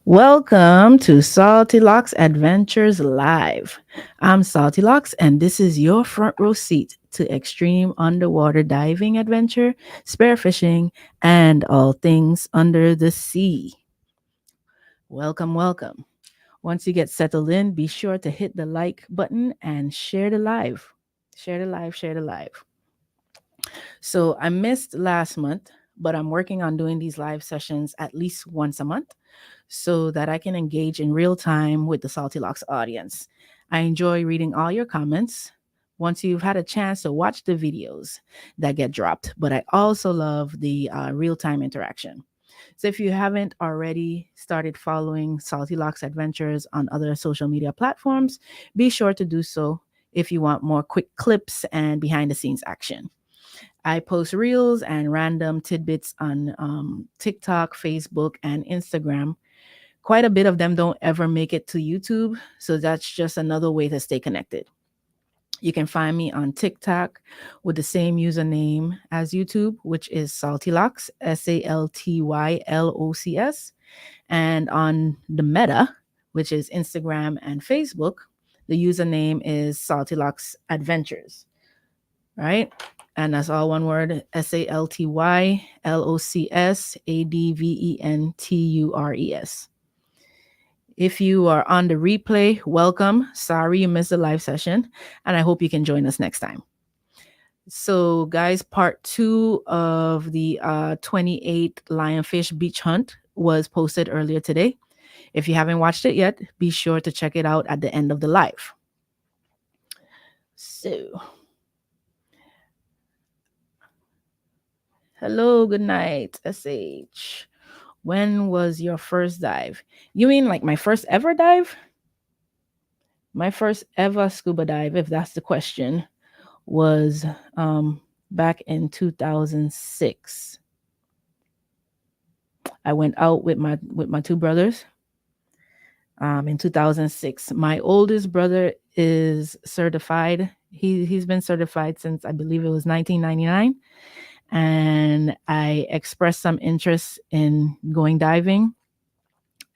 Welcome to Salty Locks Adventures Live. I'm Salty Locks, and this is your front row seat to extreme underwater diving adventure, spearfishing, and all things under the sea. Welcome, welcome. Once you get settled in, be sure to hit the like button and share the live. Share the live, share the live. So I missed last month, but I'm working on doing these live sessions at least once a month so that I can engage in real time with the Salty Locks audience. I enjoy reading all your comments once you've had a chance to watch the videos that get dropped, but I also love the real time interaction. So if you haven't already started following Salty Locks Adventures on other social media platforms, be sure to do so if you want more quick clips and behind the scenes action. I post reels and random tidbits on TikTok, Facebook, and Instagram. Quite a bit of them don't ever make it to YouTube, so that's just another way to stay connected. You can find me on TikTok with the same username as YouTube, which is Saltylocs, SALTYLOCS. And on the Meta, which is Instagram and Facebook, the username is Saltylocs Adventures, right? And that's all one word, SALTYLOCS ADVENTURES. If you are on the replay, welcome. Sorry you missed the live session, and I hope you can join us next time. So, guys, part two of the 28th Lionfish Beach Hunt was posted earlier today. If you haven't watched it yet, be sure to check it out at the end of the live. So, hello, good night, SH. When was your first dive? You mean like my first ever dive? My first ever scuba dive, if that's the question, was back in 2006. I went out with my two brothers in 2006. My oldest brother is certified. He's been certified since I believe it was 1999, and I expressed some interest in going diving,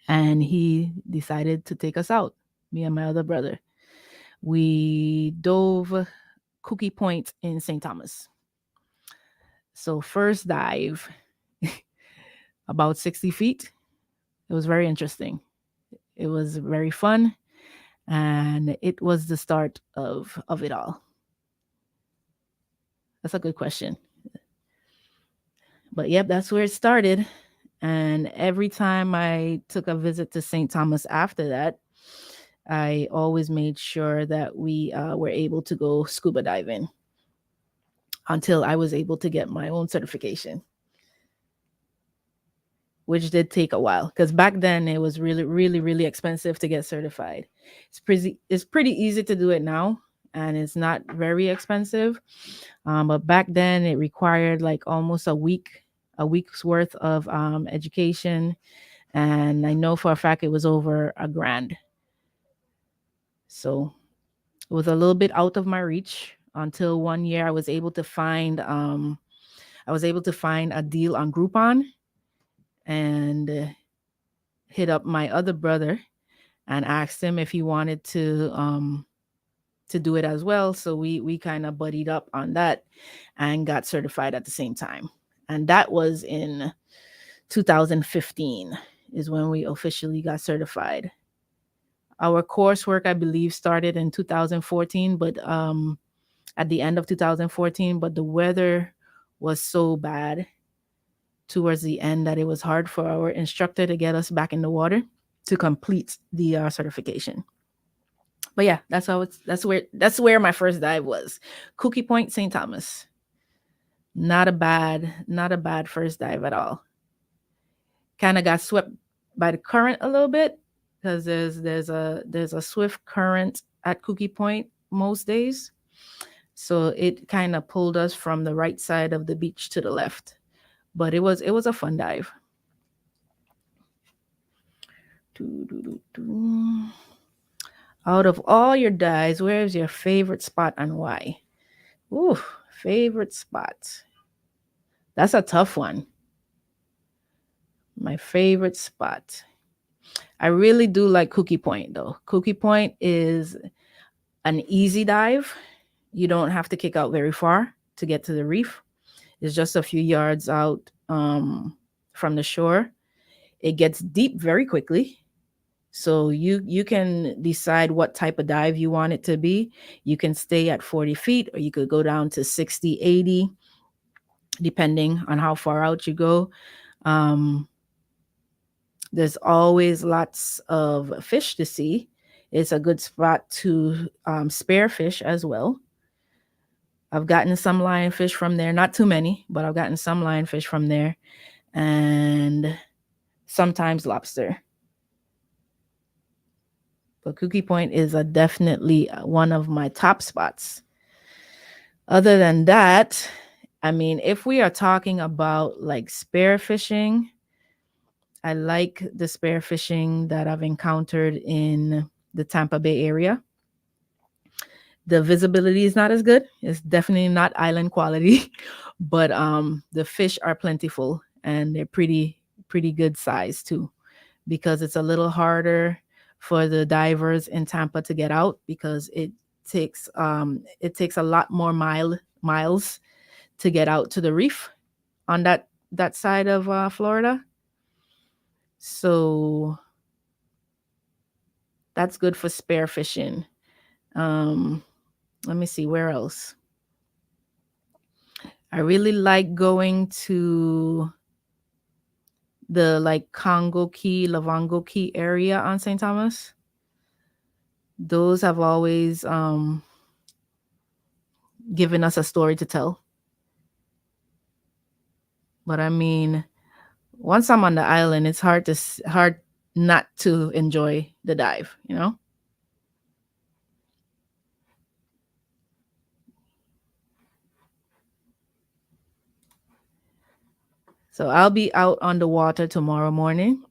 and he decided to take us out. Me and my other brother. We dove Cookie Point in St. Thomas. So first dive, about 60 feet. It was very interesting. It was very fun, and it was the start of it all. That's a good question. But yep, that's where it started. And every time I took a visit to St. Thomas after that, I always made sure that we were able to go scuba diving until I was able to get my own certification, which did take a while because back then it was really, really, really expensive to get certified. It's pretty easy to do it now, and it's not very expensive. But back then it required like almost a week's worth of education, and I know for a fact it was over a grand. So it was a little bit out of my reach until one year I was able to find a deal on Groupon and hit up my other brother and asked him if he wanted to do it as well. So we kind of buddied up on that and got certified at the same time. And that was in 2015 is when we officially got certified. Our coursework, I believe, started in 2014, but at the end of 2014, but the weather was so bad towards the end that it was hard for our instructor to get us back in the water to complete the certification. But yeah, that's where my first dive was. Cookie Point, St. Thomas. Not a bad first dive at all. Kind of got swept by the current a little bit because there's a swift current at Cookie Point most days. So it kind of pulled us from the right side of the beach to the left. But it was a fun dive. Out of all your dives, where is your favorite spot and why? Ooh, favorite spot. That's a tough one. My favorite spot. I really do like Cookie Point though. Cookie Point is an easy dive. You don't have to kick out very far to get to the reef. It's just a few yards out from the shore. It gets deep very quickly. So you can decide what type of dive you want it to be. You can stay at 40 feet or you could go down to 60, 80, depending on how far out you go. Um, there's always lots of fish to see. It's a good spot to spearfish as well. I've gotten some lionfish from there, not too many, but I've gotten some lionfish from there, and sometimes lobster. But Cookie Point is a definitely one of my top spots. Other than that, I mean, if we are talking about like spearfishing, I like the spearfishing that I've encountered in the Tampa Bay area. The visibility is not as good. It's definitely not island quality, but the fish are plentiful and they're pretty good size too, because it's a little harder for the divers in Tampa to get out because it takes a lot more miles to get out to the reef on that side of Florida. So that's good for spearfishing. Um, let me see where else. I really like going to the like Congo Key, Lavango Key area on St. Thomas. Those have always given us a story to tell. But I mean, once I'm on the island, it's hard not to enjoy the dive, you know? So I'll be out on the water tomorrow morning.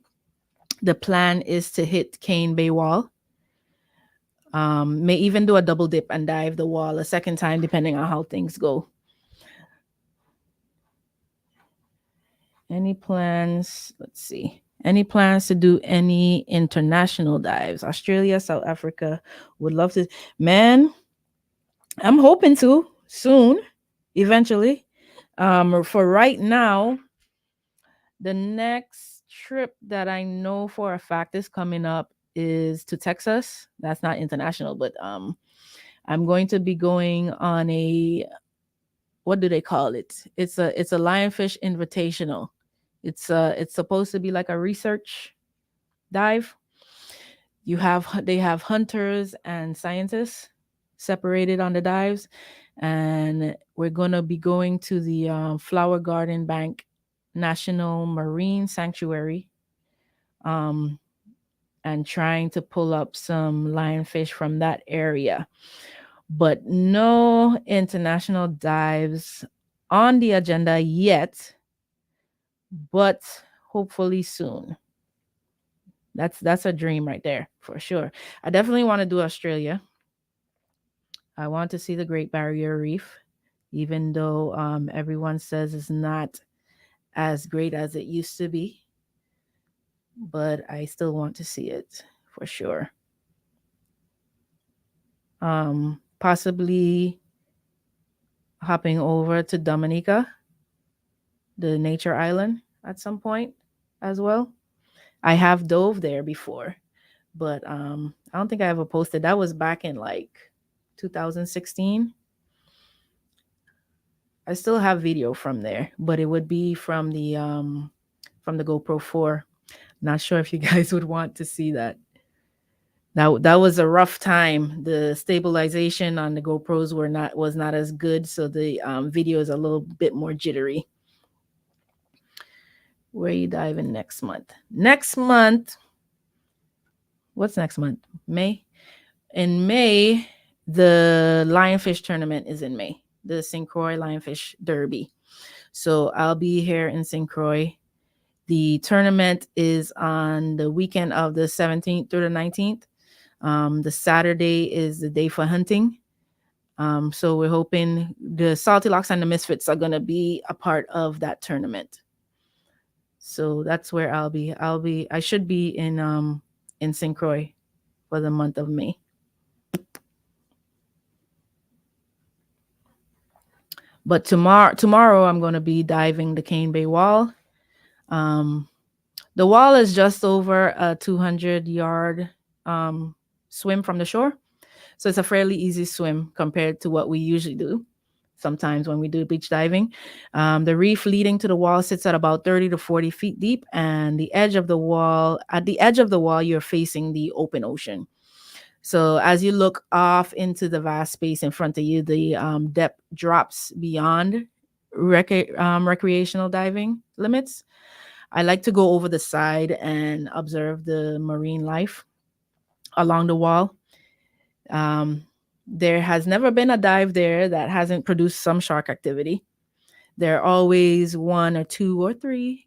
The plan is to hit Cane Bay Wall. May even do a double dip and dive the wall a second time, depending on how things go. Any plans? Let's see. Any plans to do any international dives? Australia, South Africa. Would love to. Man, I'm hoping to soon, eventually. For right now, the next trip that I know for a fact is coming up is to Texas. That's not international, but I'm going to be going on a, what do they call it? It's a Lionfish Invitational. It's supposed to be like a research dive. They have hunters and scientists separated on the dives, and we're gonna be going to the Flower Garden Bank National Marine Sanctuary, um, and trying to pull up some lionfish from that area. But no international dives on the agenda yet, but hopefully soon. That's a dream right there for sure. I definitely want to do Australia. I want to see the Great Barrier Reef, even though everyone says it's not as great as it used to be. But I still want to see it for sure. Possibly hopping over to Dominica, the nature island, at some point as well. I have dove there before, but I don't think I ever posted. That was back in like 2016. I still have video from there, but it would be from the GoPro 4. Not sure if you guys would want to see that. That was a rough time. The stabilization on the GoPros was not as good, so the video is a little bit more jittery. Where are you diving next month? Next month, what's next month? May. In May, the Lionfish tournament is in May. The St. Croix Lionfish Derby. So I'll be here in St. Croix. The tournament is on the weekend of the 17th through the 19th. The Saturday is the day for hunting. So we're hoping the Salty Locs and the Misfits are going to be a part of that tournament. So that's where I should be in St. Croix for the month of May. But tomorrow I'm going to be diving the Cane Bay Wall. Um, the wall is just over a 200-yard swim from the shore. So it's a fairly easy swim compared to what we usually do sometimes when we do beach diving. The reef leading to the wall sits at about 30 to 40 feet deep, and at the edge of the wall, you're facing the open ocean. So as you look off into the vast space in front of you, the depth drops beyond recreational diving limits. I like to go over the side and observe the marine life along the wall. Um, there has never been a dive there that hasn't produced some shark activity. There are always one or two or three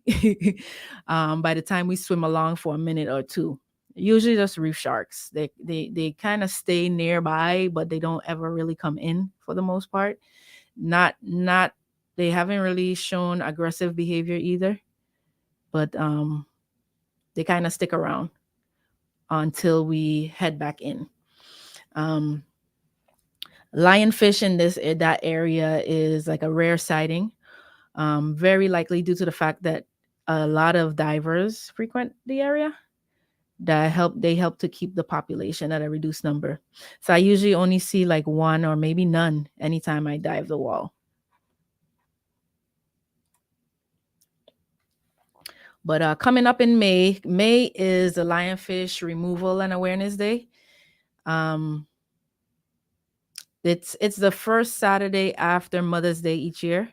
by the time we swim along for a minute or two. Usually just reef sharks. They kind of stay nearby, but they don't ever really come in for the most part. Not they haven't really shown aggressive behavior either, but they kind of stick around until we head back in. Um, Lionfish in that area is like a rare sighting, very likely due to the fact that a lot of divers frequent the area. They help to keep the population at a reduced number. So I usually only see like one or maybe none anytime I dive the wall. But coming up in May is the Lionfish Removal and Awareness Day. Um, it's the first Saturday after Mother's Day each year,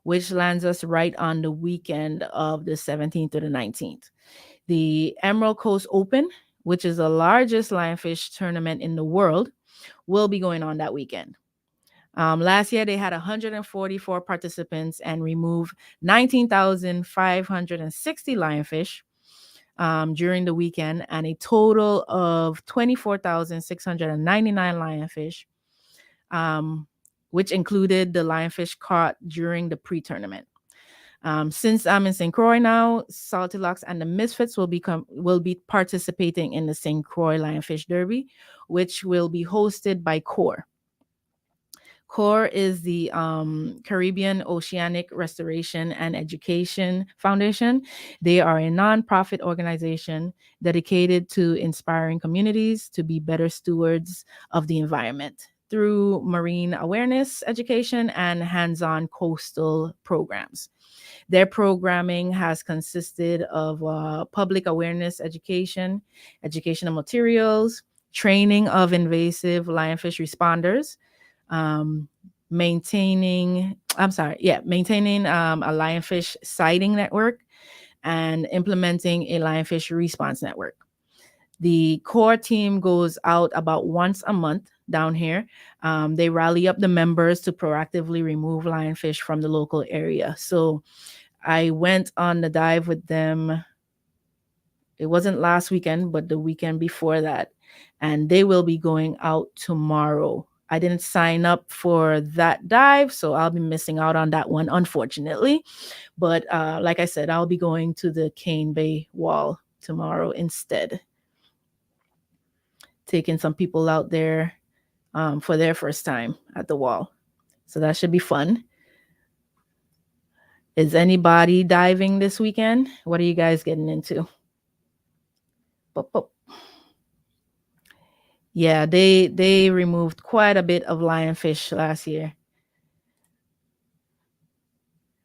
which lands us right on the weekend of the 17th to the 19th. The Emerald Coast Open, which is the largest lionfish tournament in the world, will be going on that weekend. Last year, they had 144 participants and removed 19,560 lionfish during the weekend, and a total of 24,699 lionfish, um, which included the lionfish caught during the pre-tournament. Since I'm in St. Croix now, Salty Locs and the Misfits will be participating in the St. Croix Lionfish Derby, which will be hosted by CORE. CORE is the Caribbean Oceanic Restoration and Education Foundation. They are a nonprofit organization dedicated to inspiring communities to be better stewards of the environment through marine awareness, education, and hands-on coastal programs. Their programming has consisted of public awareness education, educational materials, training of invasive lionfish responders, um, maintaining a lionfish sighting network, and implementing a lionfish response network. The core team goes out about once a month down here. They rally up the members to proactively remove lionfish from the local area. So I went on the dive with them. It wasn't last weekend, but the weekend before that. And they will be going out tomorrow. I didn't sign up for that dive, so I'll be missing out on that one, unfortunately. But like I said, I'll be going to the Cane Bay Wall tomorrow instead, taking some people out there for their first time at the wall. So that should be fun. Is anybody diving this weekend? What are you guys getting into? Pop, pop. Yeah, they removed quite a bit of lionfish last year.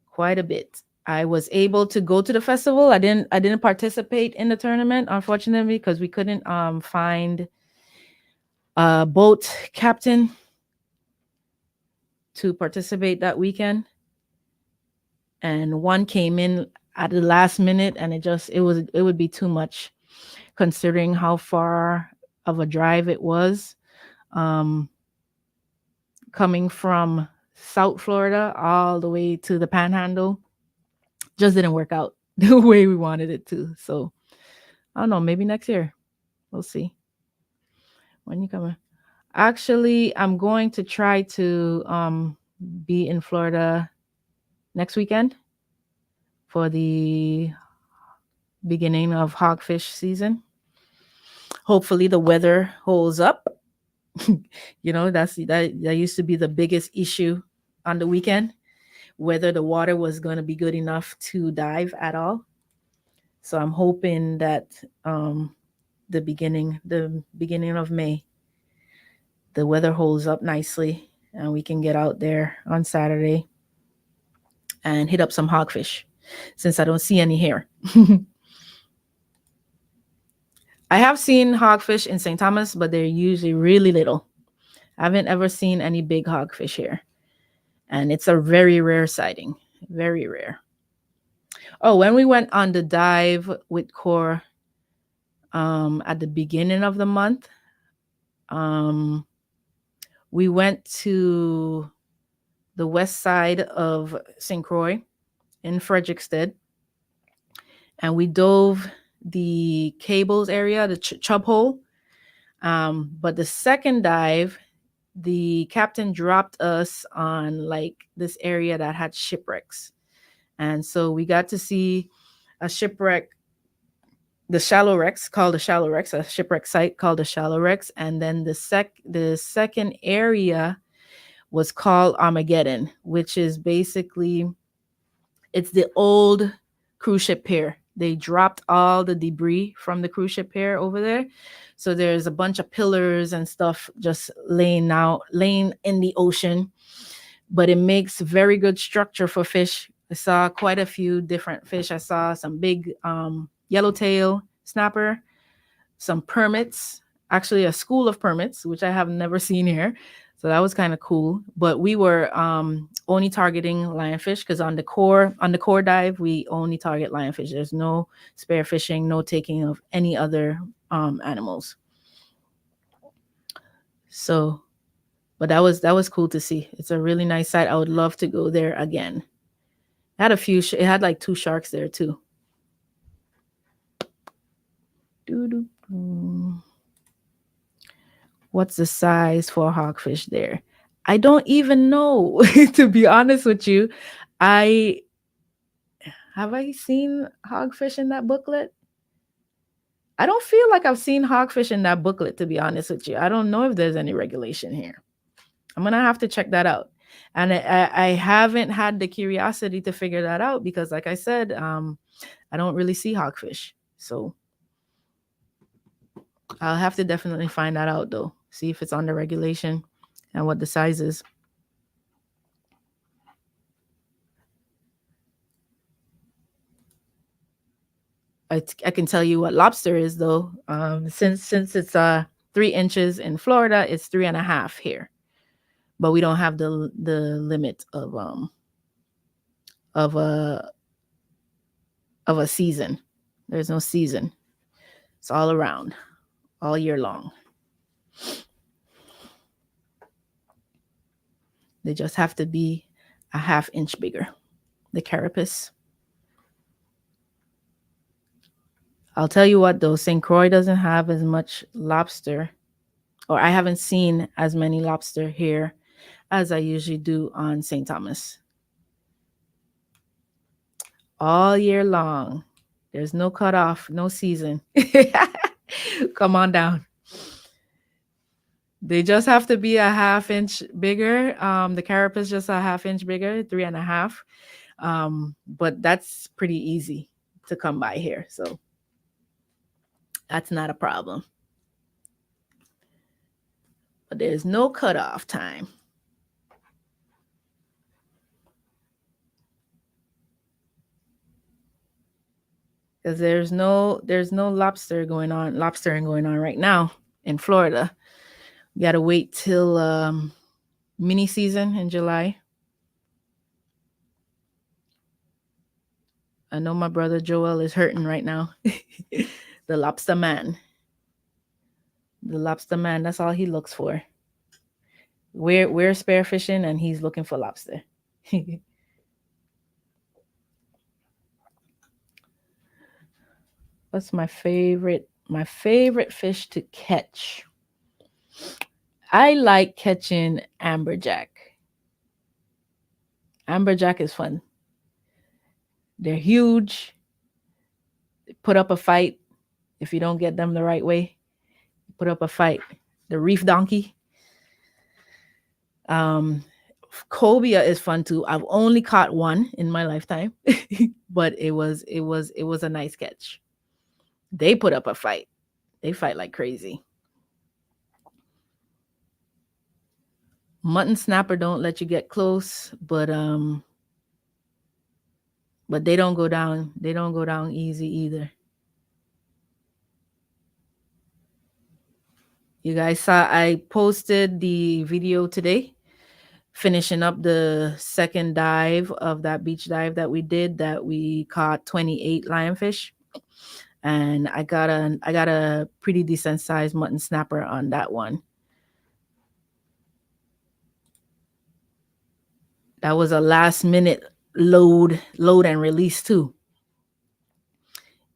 Quite a bit. I was able to go to the festival. I didn't participate in the tournament, unfortunately, because we couldn't find a boat captain to participate that weekend. And one came in at the last minute, and it would be too much considering how far of a drive it was. Coming from South Florida all the way to the Panhandle, just didn't work out the way we wanted it to. So I don't know, maybe next year. We'll see. When you coming? Actually, I'm going to try to be in Florida next weekend for the beginning of hogfish season. Hopefully the weather holds up. That used to be the biggest issue on the weekend, whether the water was going to be good enough to dive at all. So I'm hoping that um, the beginning of May, the weather holds up nicely and we can get out there on Saturday and hit up some hogfish since I don't see any here. I have seen hogfish in St. Thomas, but they're usually really little. I haven't ever seen any big hogfish here. And it's a very rare sighting. Very rare. Oh, when we went on the dive with Core at the beginning of the month, um, we went to the west side of St. Croix in Frederickstead, and we dove the cables area, the chub hole. But the second dive, the captain dropped us on like this area that had shipwrecks. And so we got to see a shipwreck, the shallow wrecks called the shallow wrecks, a shipwreck site called the shallow wrecks. And then the second area was called Armageddon, which is basically it's the old cruise ship pier. They dropped all the debris from the cruise ship pier over there. So there's a bunch of pillars and stuff just laying in the ocean. But it makes very good structure for fish. I saw quite a few different fish. I saw some big yellowtail snapper, some permits, actually a school of permits, which I have never seen here. So that was kind of cool. But we were only targeting lionfish because on the core dive we only target lionfish. There's no spearfishing, no taking of any other animals. So, but that was cool to see. It's a really nice site. I would love to go there again. It had a few. It had like two sharks there too. Doo-doo-doo. What's the size for hogfish there? I don't even know. To be honest with you, I have I seen hogfish in that booklet. I don't feel like I've seen hogfish in that booklet. To be honest with you, I don't know if there's any regulation here. I'm gonna have to check that out. And I haven't had the curiosity to figure that out because, like I said, I don't really see hogfish. So I'll have to definitely find that out though. See if it's on the regulation and what the size is. I can tell you what lobster is though. Since it's 3 inches in Florida, it's 3.5 here. But we don't have the limit of a season. There's no season. It's all around, all year long. They just have to be a half inch bigger. The carapace. I'll tell you what though, St. Croix doesn't have as much lobster, or I haven't seen as many lobster here as I usually do on St. Thomas. All year long. There's no cutoff, no season. Come on down. They just have to be a half inch bigger. The carapace just a half inch bigger, 3.5. But that's pretty easy to come by here. So that's not a problem. But there's no cutoff time. Because there's no lobstering going on right now in Florida. You gotta wait till mini season in July. I know my brother Joel is hurting right now. The lobster man. The lobster man, that's all he looks for. We're spearfishing and he's looking for lobster. What's my favorite? My favorite fish to catch. I like catching amberjack. Amberjack is fun. They're huge. put up a fight if you don't get them the right way. Put up a fight. The reef donkey. Um, cobia is fun too. I've only caught one in my lifetime, but it was a nice catch. They put up a fight. They fight like crazy. Mutton snapper don't let you get close, but they don't go down. They don't go down easy either. You guys saw I posted the video today, finishing up the second dive of that beach dive that we did. That we caught 28 lionfish, and I got a pretty decent sized mutton snapper on that one. That was a last minute load and release too.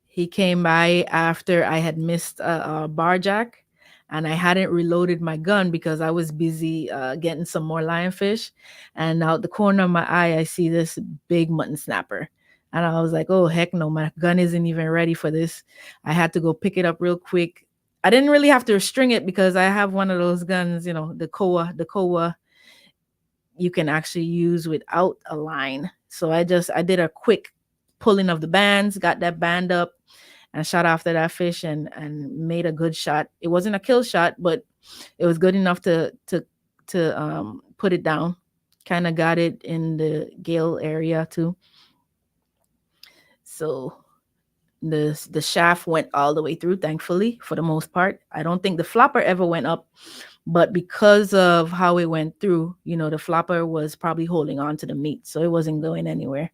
He came by after I had missed a bar jack, and I hadn't reloaded my gun because I was busy getting some more lionfish. And out the corner of my eye, I see this big mutton snapper. And I was like, oh, heck no, my gun isn't even ready for this. I had to go pick it up real quick. I didn't really have to string it because I have one of those guns, the Koa you can actually use without a line. So I did a quick pulling of the bands, got that band up, and shot after that fish and made a good shot. It wasn't a kill shot, but it was good enough to put it down. Kind of got it in the gale area too. So the shaft went all the way through, thankfully, for the most part. I don't think the flopper ever went up, but because of how it went through, the flopper was probably holding on to the meat, so it wasn't going anywhere.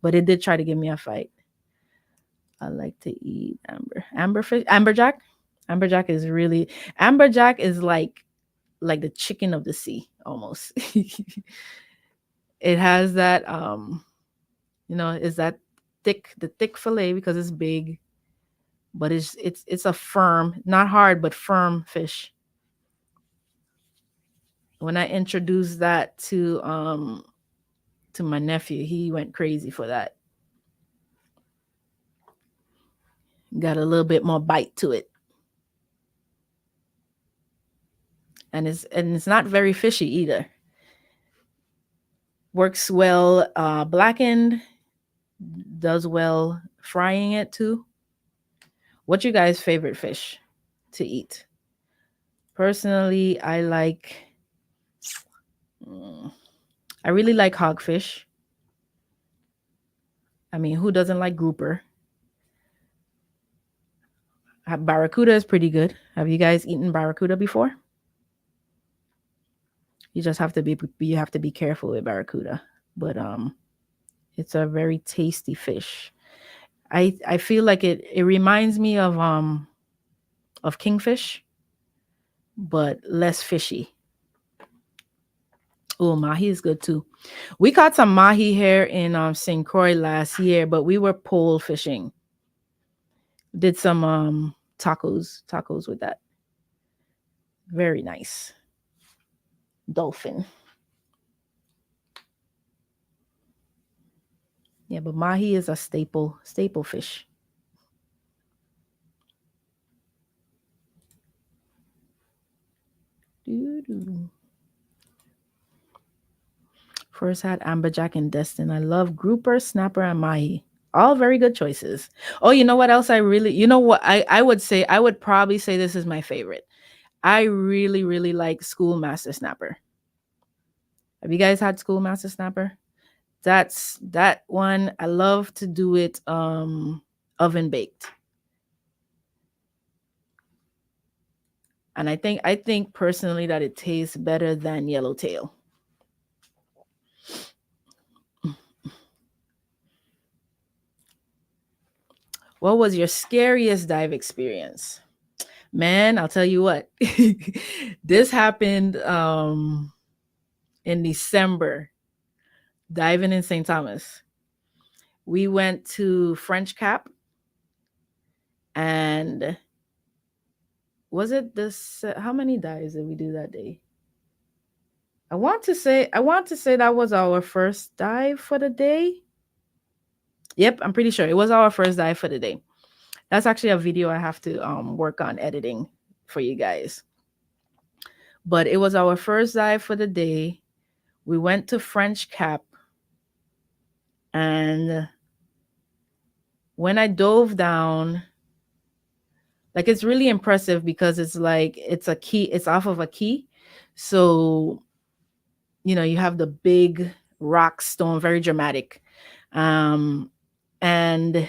But it did try to give me a fight. I like to eat amberfish, amberjack. Amberjack is like the chicken of the sea almost. It has that is that thick fillet because it's big, but it's a firm, not hard but firm fish. When I introduced that to my nephew, he went crazy for that. Got a little bit more bite to it. And it's not very fishy either. Works well blackened, does well frying it too. What's your guys' favorite fish to eat? Personally, I really like hogfish. I mean, who doesn't like grouper? Barracuda is pretty good. Have you guys eaten barracuda before? You have to be careful with barracuda, but it's a very tasty fish. I feel like it reminds me of kingfish, but less fishy. Oh, mahi is good too. We caught some mahi here in St. Croix last year, but we were pole fishing. Did some tacos with that. Very nice. Dolphin. Yeah, but mahi is a staple fish. Doo-doo. First had amberjack and destin. I love grouper, snapper, and mahi. All very good choices. Oh, you know what else I would say, I would probably say this is my favorite. I really, really like schoolmaster snapper. Have you guys had schoolmaster snapper? That's that one. I love to do it oven baked. And I think personally that it tastes better than yellowtail. What was your scariest dive experience? Man, I'll tell you what. This happened in December, diving in St. Thomas. We went to French Cap, and was it this how many dives did we do that day? I want to say that was our first dive for the day. Yep, I'm pretty sure it was our first dive for the day. That's actually a video I have to work on editing for you guys. But it was our first dive for the day. We went to French Cap, and when I dove down, like it's really impressive because it's like it's a key, it's off of a key. So, you have the big rock stone, very dramatic. Um and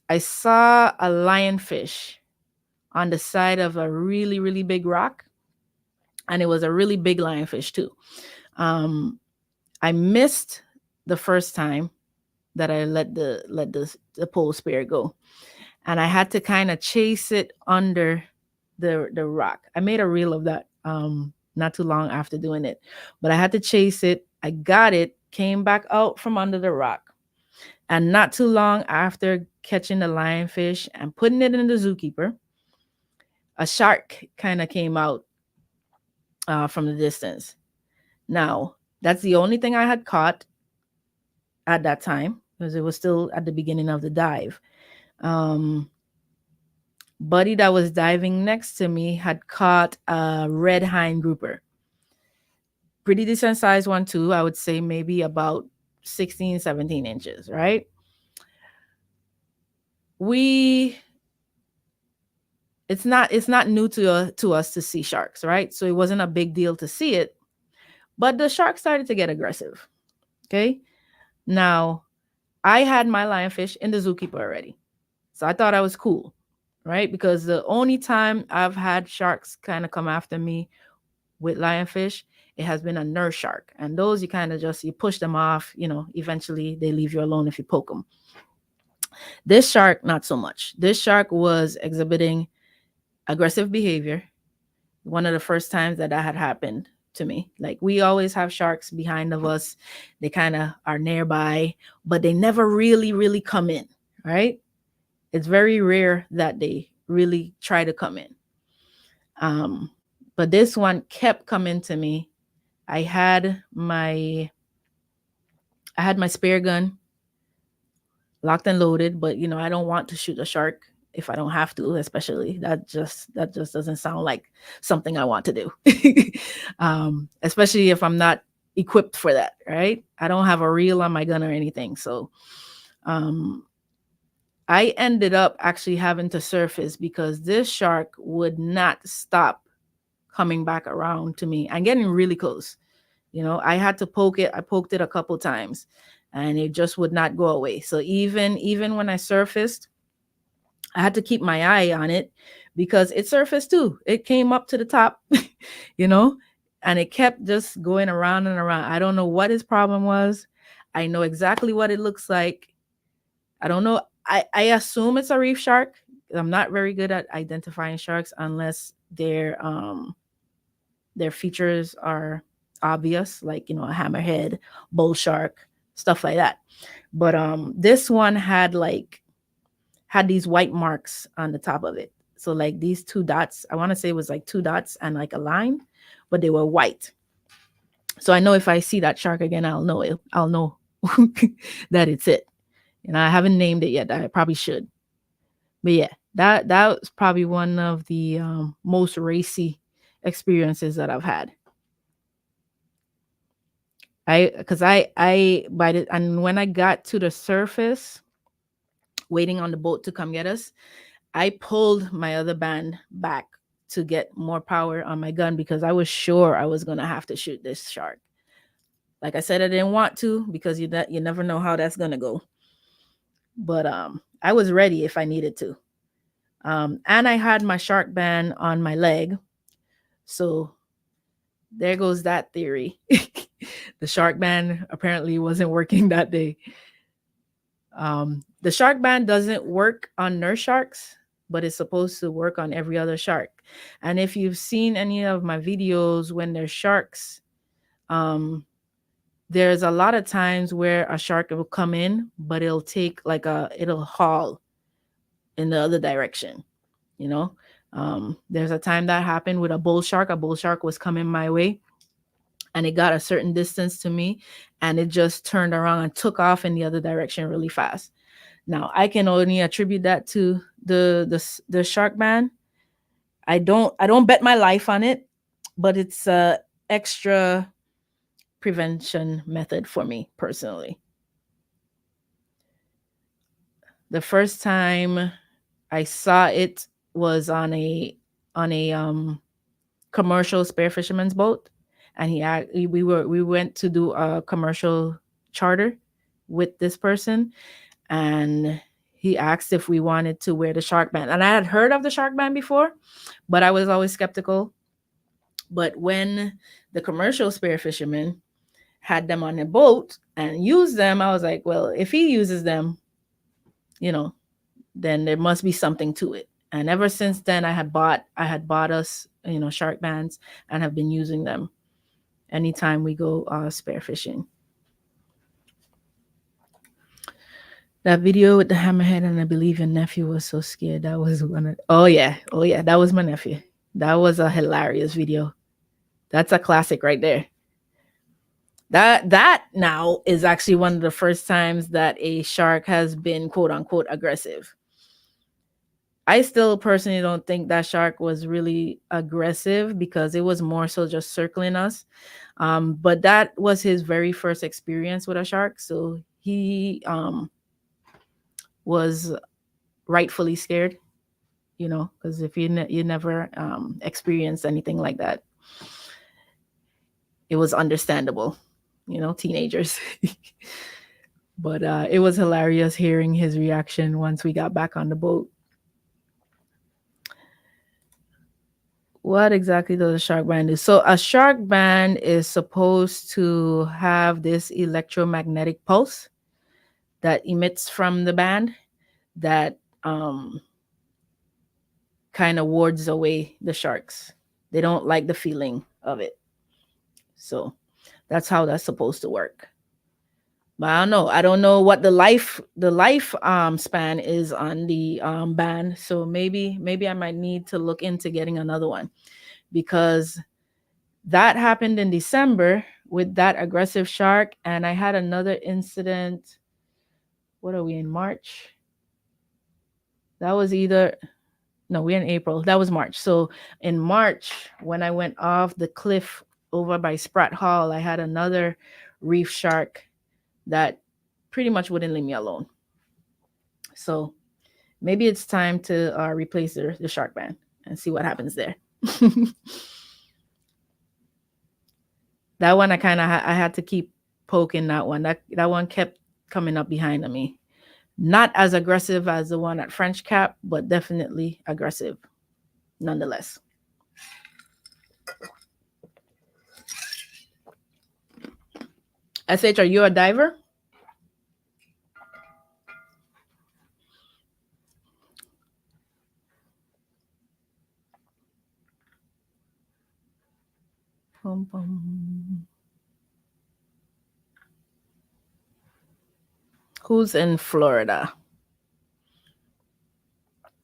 I saw a lionfish on the side of a really, really big rock, and it was a really big lionfish too. Um I missed the first time that I let the pole spear go, and I had to kind of chase it under the rock. I made a reel of that not too long after doing it, but I had to chase it. I got it, came back out from under the rock, and not too long after catching the lionfish and putting it in the zookeeper, a shark kind of came out from the distance. Now, that's the only thing I had caught at that time because it was still at the beginning of the dive. Um, Buddy that was diving next to me had caught a red hind grouper. Pretty decent sized one too. I would say maybe about 16, 17 inches, right? We it's not new to us to see sharks, right? So it wasn't a big deal to see it, but the shark started to get aggressive. Okay. Now I had my lionfish in the zookeeper already. So I thought I was cool, right? Because the only time I've had sharks kind of come after me with lionfish, it has been a nurse shark. And those you kind of just you push them off, eventually they leave you alone if you poke them. This shark, not so much. This shark was exhibiting aggressive behavior. One of the first times that had happened to me. Like we always have sharks behind of us. They kind of are nearby, but they never really, really come in, right? It's very rare that they really try to come in. But this one kept coming to me. I had my spear gun locked and loaded, but I don't want to shoot a shark if I don't have to, especially that just doesn't sound like something I want to do. Especially if I'm not equipped for that, right? I don't have a reel on my gun or anything. So I ended up actually having to surface because this shark would not stop coming back around to me and getting really close. I had to poke it. I poked it a couple times and it just would not go away. So even when I surfaced, I had to keep my eye on it because it surfaced too. It came up to the top, you know, and it kept just going around and around. I don't know what his problem was. I know exactly what it looks like. I don't know. I assume it's a reef shark. I'm not very good at identifying sharks unless their features are obvious, like a hammerhead, bull shark, stuff like that. But this one had these white marks on the top of it. So like these two dots, I want to say it was like two dots and like a line, but they were white. So I know if I see that shark again, I'll know it. I'll know that it's it. I haven't named it yet. I probably should. But yeah, that was probably one of the most racy experiences that I've had. And when I got to the surface, waiting on the boat to come get us, I pulled my other band back to get more power on my gun because I was sure I was gonna have to shoot this shark. Like I said, I didn't want to because you never know how that's gonna go. But I was ready if I needed to. And I had my shark band on my leg, so there goes that theory. The shark band apparently wasn't working that day. The shark band doesn't work on nurse sharks, but it's supposed to work on every other shark. And if you've seen any of my videos when there's sharks, there's a lot of times where a shark will come in, but it'll haul in the other direction. There's a time that happened with a bull shark. A bull shark was coming my way, and it got a certain distance to me, and it just turned around and took off in the other direction really fast. Now I can only attribute that to the shark ban. I don't bet my life on it, but it's a extra prevention method for me personally. The first time I saw it was on a commercial spear fisherman's boat, and we went to do a commercial charter with this person, and he asked if we wanted to wear the shark band. And I had heard of the shark band before, but I was always skeptical. But when the commercial spear fisherman had them on a boat and used them, I was like, well, if he uses them, you know, then there must be something to it. And ever since then, I had bought us, shark bands, and have been using them anytime we go spear fishing. That video with the hammerhead, and I believe your nephew was so scared. That was one of, oh yeah, that was my nephew. That was a hilarious video. That's a classic right there. That now is actually one of the first times that a shark has been quote unquote aggressive. I still personally don't think that shark was really aggressive because it was more so just circling us. But that was his very first experience with a shark, so he was rightfully scared. Because if you never experienced anything like that, it was understandable. Teenagers. But it was hilarious hearing his reaction once we got back on the boat. What exactly does a shark band do? So a shark band is supposed to have this electromagnetic pulse that emits from the band that kind of wards away the sharks. They don't like the feeling of it. So that's how that's supposed to work. But I don't know. I don't know what the life span is on the band. So maybe I might need to look into getting another one, because that happened in December with that aggressive shark, and I had another incident. What are we in March? That was either no, we're in April. That was March. So in March, when I went off the cliff over by Spratt Hall, I had another reef shark that pretty much wouldn't leave me alone. So maybe it's time to replace the shark band and see what happens there. That one I had to keep poking that one. That one kept coming up behind me. Not as aggressive as the one at French Cap, but definitely aggressive nonetheless. SH, are you a diver? Bum, bum. Who's in Florida?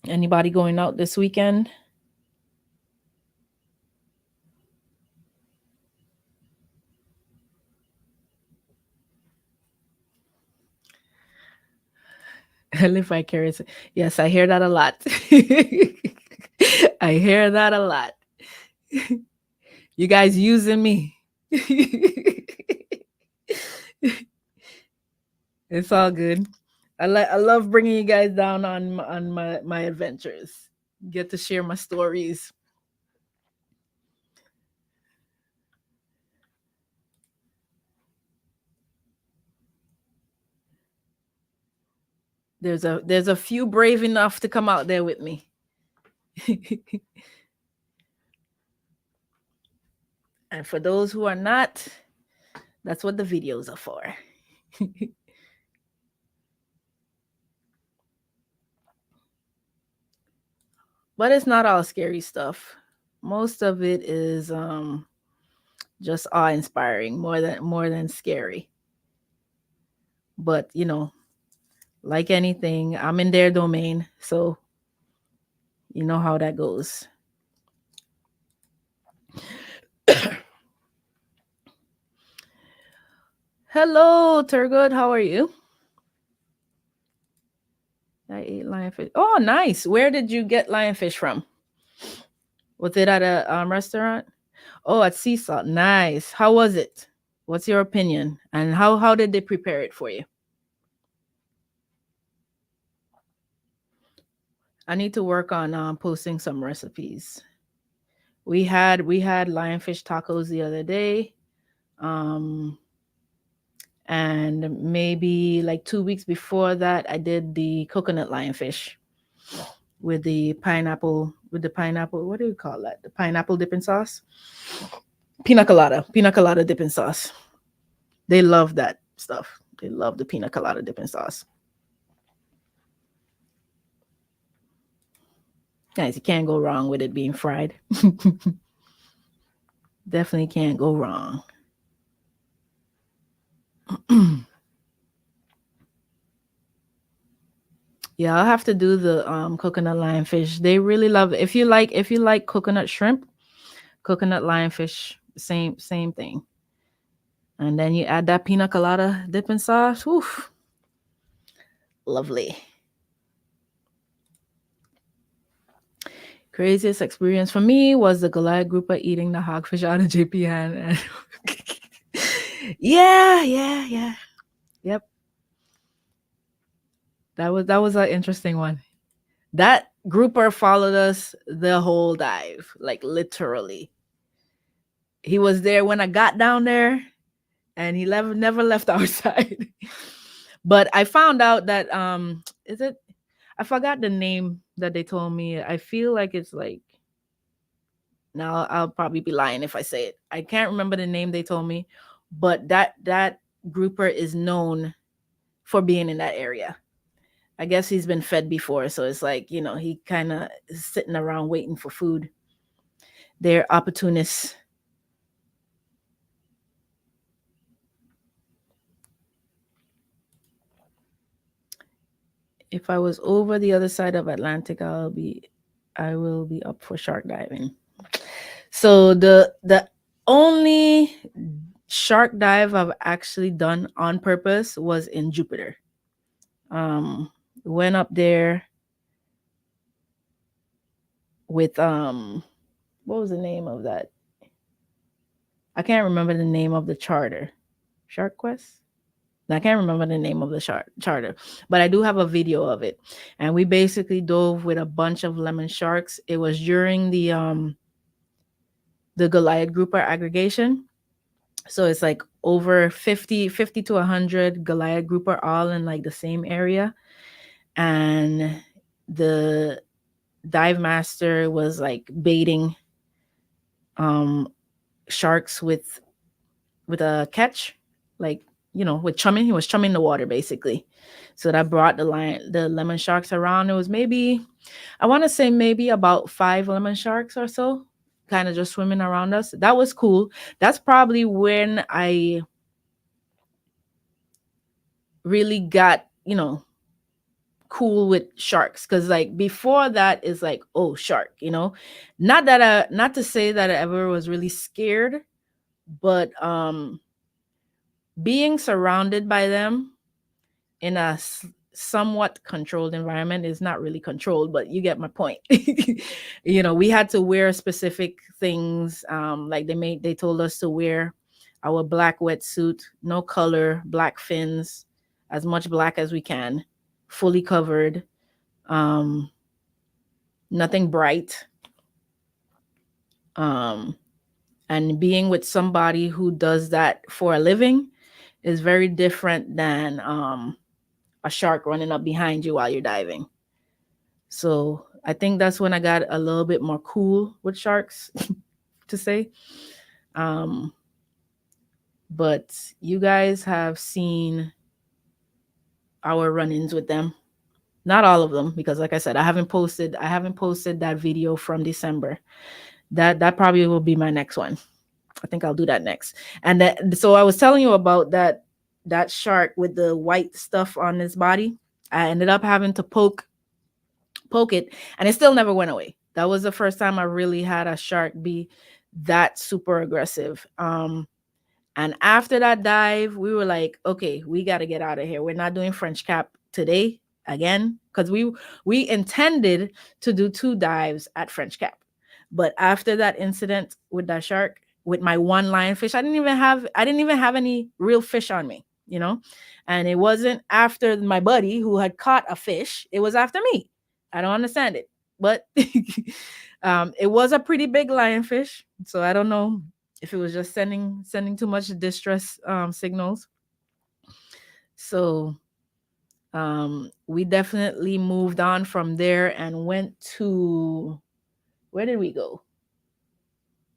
Anybody going out this weekend? Live vicariously. Yes, I hear that a lot. I hear that a lot. You guys using me. It's all good. I love bringing you guys down on my adventures. Get to share my stories. There's a few brave enough to come out there with me. And for those who are not, that's what the videos are for. But it's not all scary stuff. Most of it is just awe-inspiring, more than scary. But like anything, I'm in their domain, so you know how that goes. Hello, Turgood. How are you? I ate lionfish. Oh, nice. Where did you get lionfish from? Was it at a restaurant? Oh, at Sea Salt. Nice. How was it? What's your opinion? And how did they prepare it for you? I need to work on posting some recipes. We had lionfish tacos the other day. Um, and maybe like 2 weeks before that, I did the coconut lionfish with the pineapple. What do you call that? The pineapple dipping sauce, pina colada dipping sauce. They love that stuff. They love the pina colada dipping sauce. Guys, you can't go wrong with it being fried. Definitely can't go wrong. Yeah, I'll have to do the coconut lionfish. They really love it. If you like coconut shrimp, coconut lionfish, same thing. And then you add that pina colada dipping sauce. Oof, lovely. Craziest experience for me was the Goliath grouper eating the hogfish out of JPN. And yeah. Yep. That was an interesting one. That grouper followed us the whole dive, like literally. He was there when I got down there, and he never left our side. But I found out that is it? I forgot the name that they told me. I feel like it's like now I'll probably be lying if I say it. I can't remember the name they told me, but that grouper is known for being in that area. I guess he's been fed before, so it's like, he kind of is sitting around waiting for food. They're opportunists. If I was over the other side of Atlantic, I will be up for shark diving. So the only shark dive I've actually done on purpose was in Jupiter. Um, went up there with what was the name of that? I can't remember the name of the charter. Shark Quest? I can't remember the name of the charter, but I do have a video of it. And we basically dove with a bunch of lemon sharks. It was during the Goliath grouper aggregation. So it's like over 50 to 100 Goliath grouper all in like the same area. And the dive master was like baiting um sharks with a catch, like, with chumming. He was chumming the water basically. So that brought the lemon sharks around. It was maybe, I want to say maybe about 5 lemon sharks or so, kind of just swimming around us. That was cool. That's probably when I really got, cool with sharks, because like before that is like, oh, shark, not to say that I ever was really scared, but being surrounded by them in a somewhat controlled environment is not really controlled, but you get my point. We had to wear specific things. Like they told us to wear our black wetsuit, no color, black fins, as much black as we can, fully covered, um, nothing bright. Um, and being with somebody who does that for a living is very different than a shark running up behind you while you're diving. So I think that's when I got a little bit more cool with sharks, to say. Um, but you guys have seen our run-ins with them. Not all of them, because like I said, I haven't posted that video from December. That probably will be my next one. I think I'll do that next. And so I was telling you about that shark with the white stuff on his body. I ended up having to poke it, and it still never went away. That was the first time I really had a shark be that super aggressive. And after that dive, we were like, okay, we got to get out of here. We're not doing French cap today again, because we intended to do 2 dives at French cap. But after that incident with that shark, with my one lionfish, I didn't even have any real fish on me, you know? And it wasn't after my buddy who had caught a fish, it was after me. I don't understand it. But it was a pretty big lionfish. So I don't know if it was just sending too much distress signals. So we definitely moved on from there and went to, where did we go?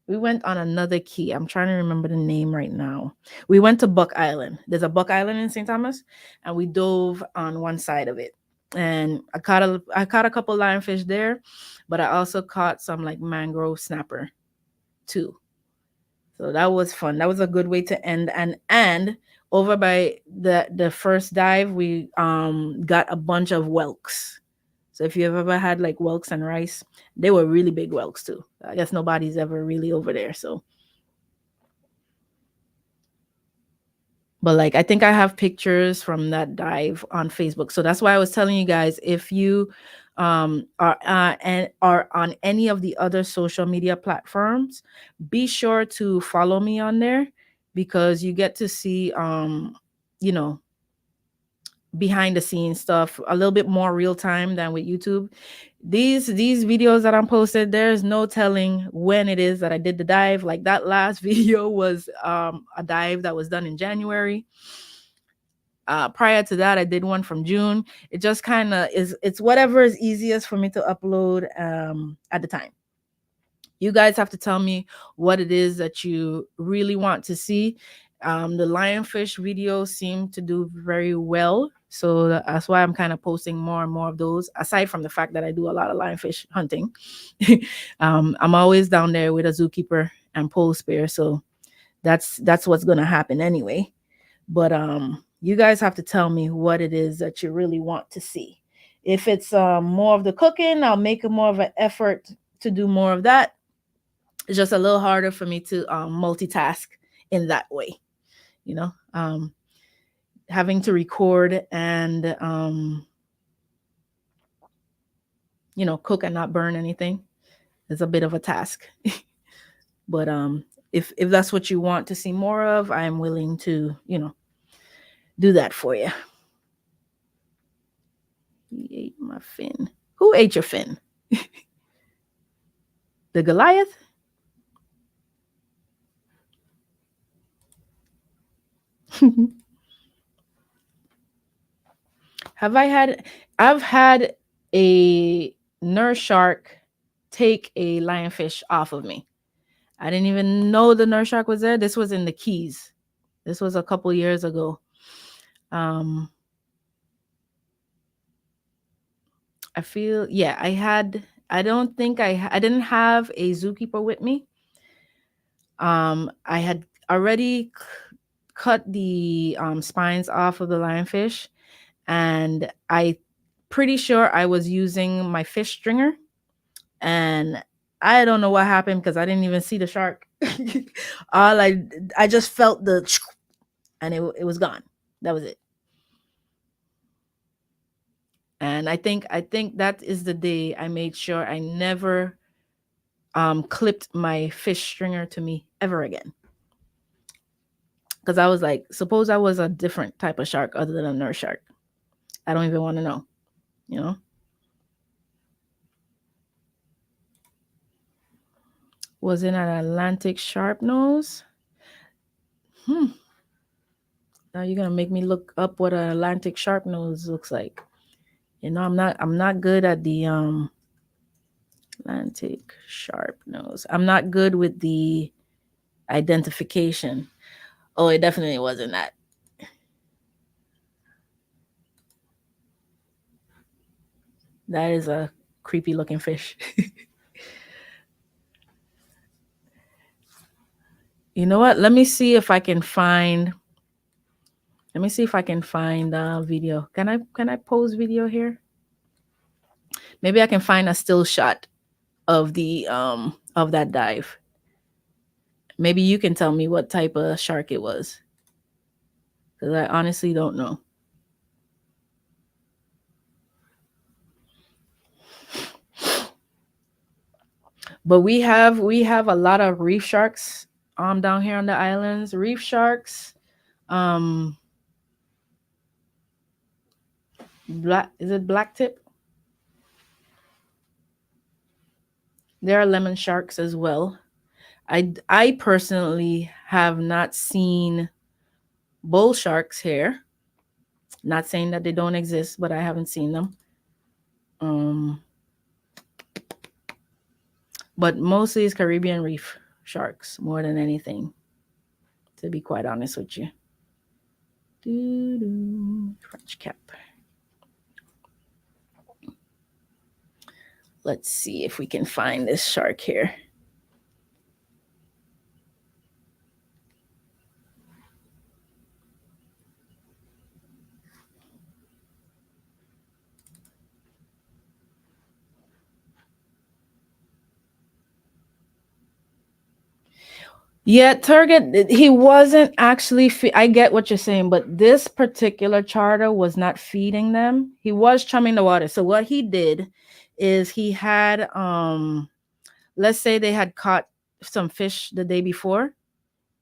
We went on another key. I'm trying to remember the name right now. We went to Buck Island. There's a Buck Island in St. Thomas, and we dove on one side of it. And I caught a couple lionfish there, but I also caught some like mangrove snapper too. So that was fun. That was a good way to end. And over by the first dive, we got a bunch of whelks. So if you've ever had like whelks and rice, they were really big whelks too. I guess nobody's ever really over there. So, but like I think I have pictures from that dive on Facebook. So that's why I was telling you guys, if you are on any of the other social media platforms, be sure to follow me on there, because you get to see you know behind the scenes stuff a little bit more real time than with YouTube. These videos that I'm posted, there's no telling when it is that I did the dive. Like that last video was a dive that was done in January. Prior to that, I did one from June. It just kind of it's whatever is easiest for me to upload at the time. You guys have to tell me what it is that you really want to see. The lionfish videos seem to do very well, so that's why I'm kind of posting more and more of those. Aside from the fact that I do a lot of lionfish hunting, I'm always down there with a zookeeper and pole spear, so that's what's gonna happen anyway. But you guys have to tell me what it is that you really want to see. If it's more of the cooking, I'll make a more of an effort to do more of that. It's just a little harder for me to multitask in that way, you know. Having to record and cook and not burn anything is a bit of a task. But if that's what you want to see more of, I am willing to do that for you. He ate my fin. Who ate your fin? The Goliath? Have I had? I've had a nurse shark take a lionfish off of me. I didn't even know the nurse shark was there. This was in the Keys. This was a couple years ago. Um, I feel, yeah, I had. I don't think I didn't have a zookeeper with me. I had already cut the spines off of the lionfish, and I pretty sure I was using my fish stringer, and I don't know what happened because I didn't even see the shark. All I just felt the and it was gone. That was it. And I think that is the day I made sure I never clipped my fish stringer to me ever again. Because I was like, suppose I was a different type of shark other than a nurse shark. I don't even want to know, you know? Was it an Atlantic sharp nose? Hmm. Now you're gonna make me look up what an Atlantic sharp nose looks like. I'm not good at the Atlantic sharp nose. I'm not good with the identification. Oh, it definitely wasn't that. That is a creepy looking fish. You know what? Let me see if I can find a video. Can I pose video here? Maybe I can find a still shot of the of that dive. Maybe you can tell me what type of shark it was, because I honestly don't know. But we have a lot of reef sharks down here on the islands. Reef sharks, um black, is it black tip? There are lemon sharks as well. I personally have not seen bull sharks here. Not saying that they don't exist, but I haven't seen them. Um, but mostly it's Caribbean reef sharks more than anything, to be quite honest with you. Doo-doo. French cap. Let's see if we can find this shark here. Yeah, Turget, he wasn't actually. I get what you're saying, but this particular charter was not feeding them. He was chumming the water. So what he did is he had, let's say they had caught some fish the day before,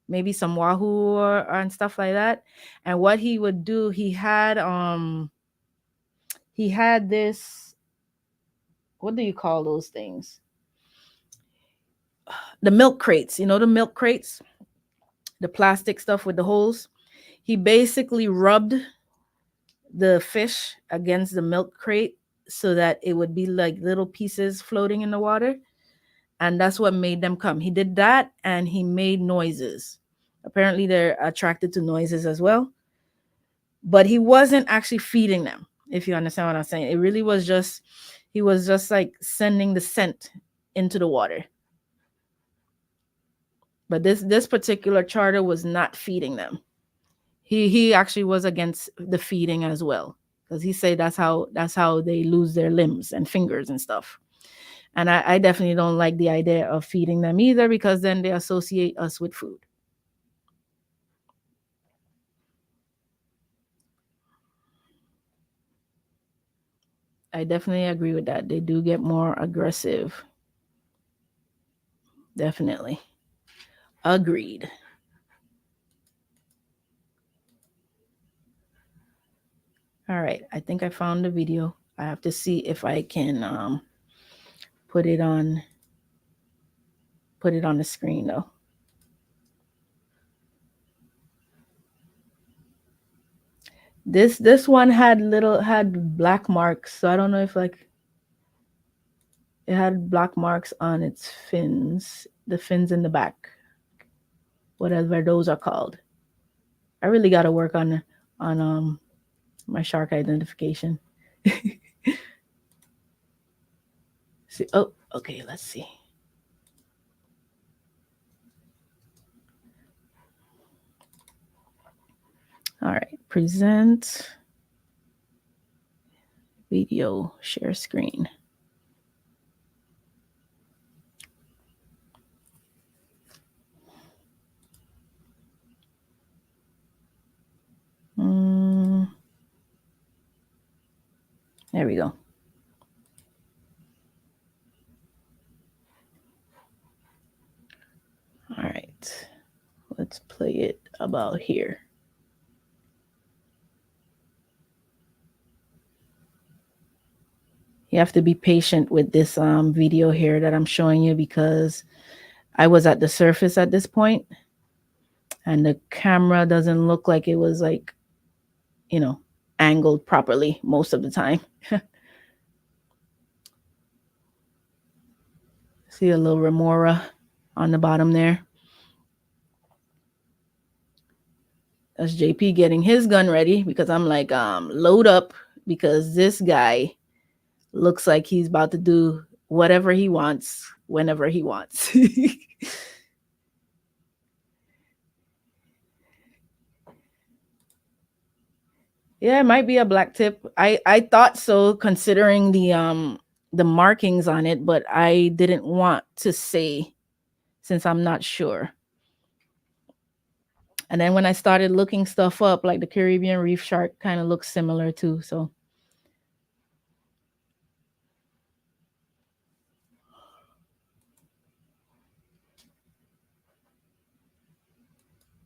maybe some wahoo and stuff like that. And what he would do, he had this. What do you call those things? The milk crates. You know the milk crates, the plastic stuff with the holes. He basically rubbed the fish against the milk crate so that it would be like little pieces floating in the water. And that's what made them come. He did that and he made noises. Apparently, they're attracted to noises as well. But he wasn't actually feeding them, if you understand what I'm saying. It really was just, he was just like sending the scent into the water. But this particular charter was not feeding them. He actually was against the feeding as well, because he said that's how they lose their limbs and fingers and stuff. And I definitely don't like the idea of feeding them either, because then they associate us with food. I definitely agree with that. They do get more aggressive. Definitely. Agreed. All right. I think I found the video. I have to see if I can put it on the screen though. This one had black marks, so I don't know if like it had black marks on its fins, the fins in the back, whatever those are called. I really got to work on my shark identification. See, oh, okay, let's see. All right, present video, share screen. There we go. All right, let's play it about here. You have to be patient with this video here that I'm showing you, because I was at the surface at this point and the camera doesn't look like it was like, angled properly most of the time. See a little remora on the bottom there. That's JP getting his gun ready, because I'm like, load up, because this guy looks like he's about to do whatever he wants whenever he wants. Yeah, it might be a black tip. I thought so, considering the markings on it, but I didn't want to say, since I'm not sure. And then when I started looking stuff up, like the Caribbean reef shark kind of looks similar too. So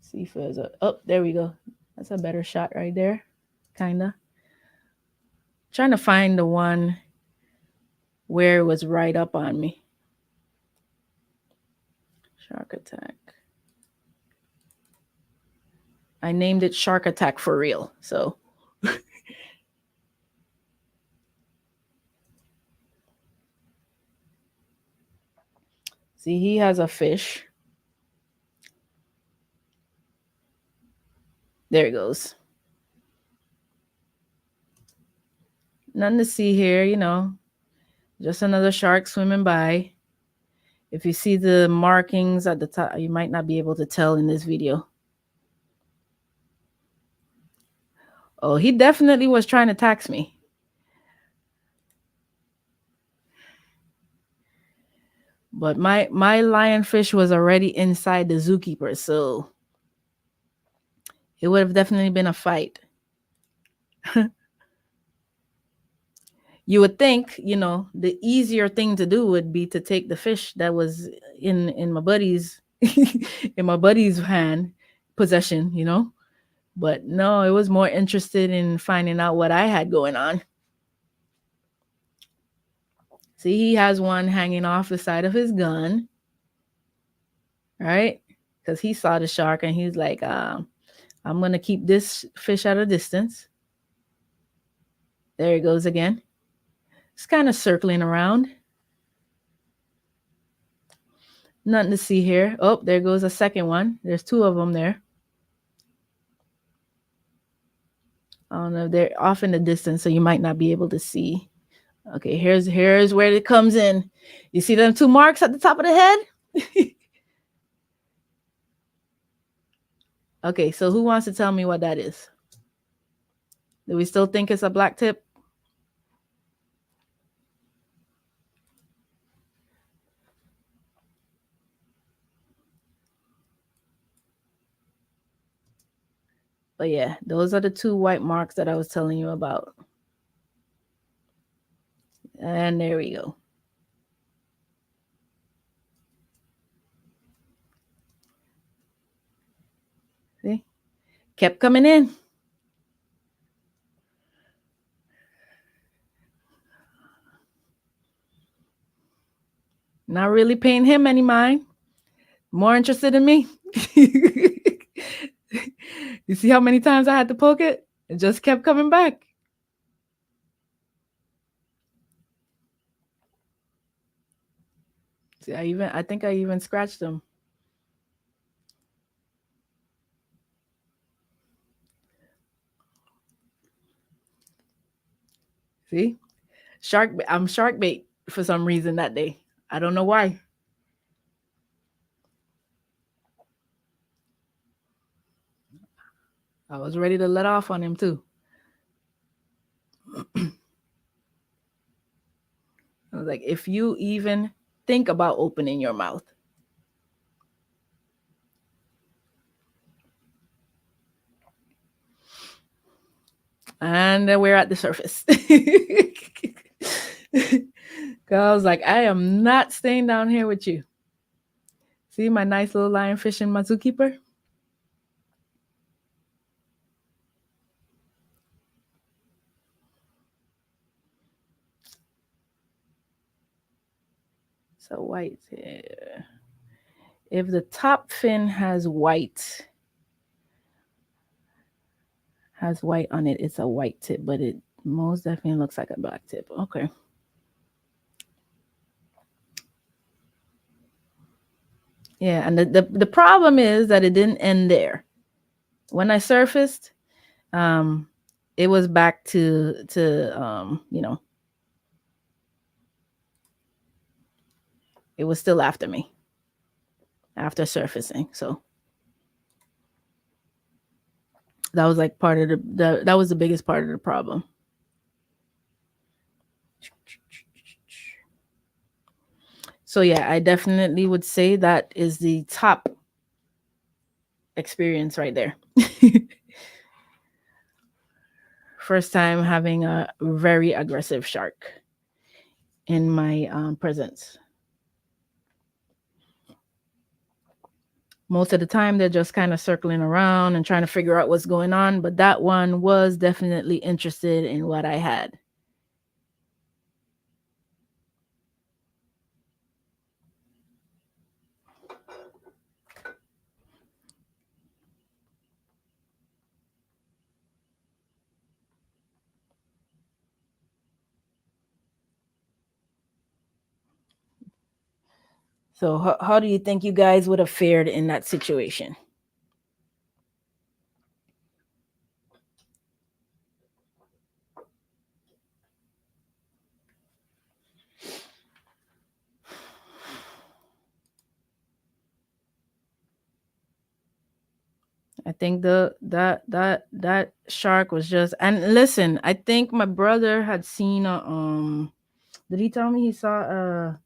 see if there's a, oh, there we go. That's a better shot right there. Kinda. Trying to find the one where it was right up on me. Shark attack. I named it Shark Attack for real. So see, he has a fish. There it goes. Nothing to see here, you know. Just another shark swimming by. If you see the markings at the top, you might not be able to tell in this video. Oh, he definitely was trying to tax me. But my lionfish was already inside the zookeeper, so it would have definitely been a fight. You would think, you know, the easier thing to do would be to take the fish that was in my buddy's in my buddy's hand possession, you know. But no, it was more interested in finding out what I had going on. See, he has one hanging off the side of his gun, right? Because he saw the shark and he's like, I'm gonna keep this fish at a distance. There he goes again. It's kind of circling around. Nothing to see here. Oh, there goes a second one. There's two of them there. I don't know. They're off in the distance, so you might not be able to see. Okay, here's where it comes in. You see them two marks at the top of the head? Okay, so who wants to tell me what that is? Do we still think it's a black tip? But yeah, those are the two white marks that I was telling you about. And there we go. See? Kept coming in. Not really paying him any mind. More interested in me. You see how many times I had to poke it? It just kept coming back. See, I think I even scratched him. See? I'm shark bait for some reason that day. I don't know why. I was ready to let off on him too. I was like, if you even think about opening your mouth. And then we're at the surface. I was like, I am not staying down here with you. See my nice little lionfish in my zookeeper? So white here. If the top fin has white on it, it's a white tip, but it most definitely looks like a black tip. Okay. Yeah, and the problem is that it didn't end there. When I surfaced, it was back to you know, it was still after me after surfacing. So that was like part of that was the biggest part of the problem. So yeah, I definitely would say that is the top experience right there. First time having a very aggressive shark in my presence. Most of the time, they're just kind of circling around and trying to figure out what's going on. But that one was definitely interested in what I had. So, how do you think you guys would have fared in that situation? I think that shark was just, and listen, I think my brother had seen a did he tell me he saw a,